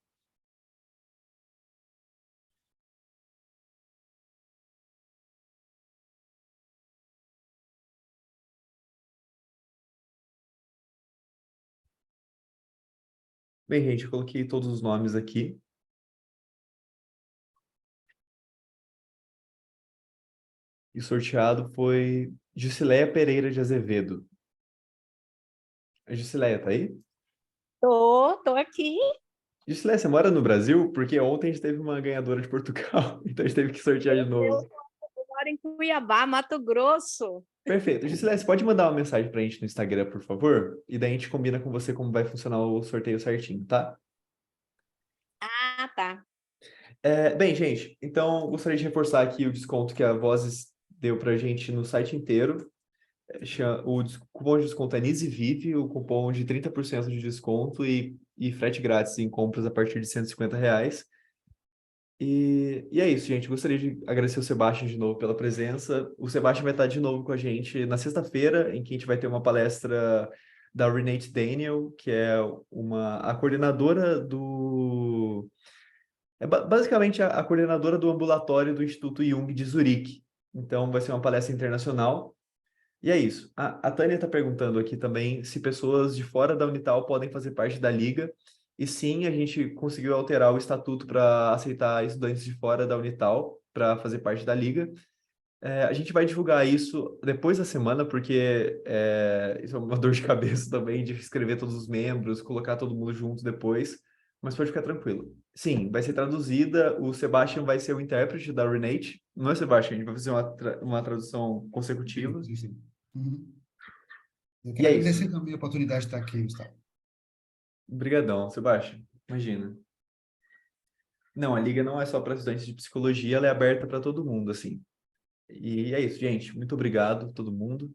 Bem, gente, eu coloquei todos os nomes aqui. E o sorteado foi Jusileia Pereira de Azevedo. A Jusileia tá aí? Tô aqui. Jusileia, você mora no Brasil? Porque ontem a gente teve uma ganhadora de Portugal, então a gente teve que sortear de novo. Eu moro em Cuiabá, Mato Grosso. Perfeito. Jusileia, você pode mandar uma mensagem pra gente no Instagram, por favor? E daí a gente combina com você como vai funcionar o sorteio certinho, tá? Ah, tá. Bem, gente, então gostaria de reforçar aqui o desconto que a Vozes deu pra gente no site inteiro. Cupom de desconto é NISEVIVE, o cupom de 30% de desconto e frete grátis em compras a partir de R$ 150. E é isso, gente. Gostaria de agradecer o Sebastião de novo pela presença. O Sebastião vai estar de novo com a gente na sexta-feira, em que a gente vai ter uma palestra da Renate Daniel, que é a coordenadora do... basicamente a coordenadora do ambulatório do Instituto Jung de Zurique. Então, vai ser uma palestra internacional. E é isso. A Tânia está perguntando aqui também se pessoas de fora da Unital podem fazer parte da Liga. E sim, a gente conseguiu alterar o estatuto para aceitar estudantes de fora da Unital para fazer parte da Liga. A gente vai divulgar isso depois da semana, porque isso é uma dor de cabeça também, de escrever todos os membros, colocar todo mundo junto depois. Mas pode ficar tranquilo. Sim, vai ser traduzida. O Sebastian vai ser o intérprete da Renate. Não é, Sebastian? A gente vai fazer uma tradução consecutiva. Sim, sim. Uhum. Eu E quero é agradecer isso. também a oportunidade de estar aqui, Gustavo. Obrigadão, Sebastião. Imagina. Não, a liga não é só para estudantes de psicologia, ela é aberta para todo mundo, assim. E é isso, gente. Muito obrigado, todo mundo.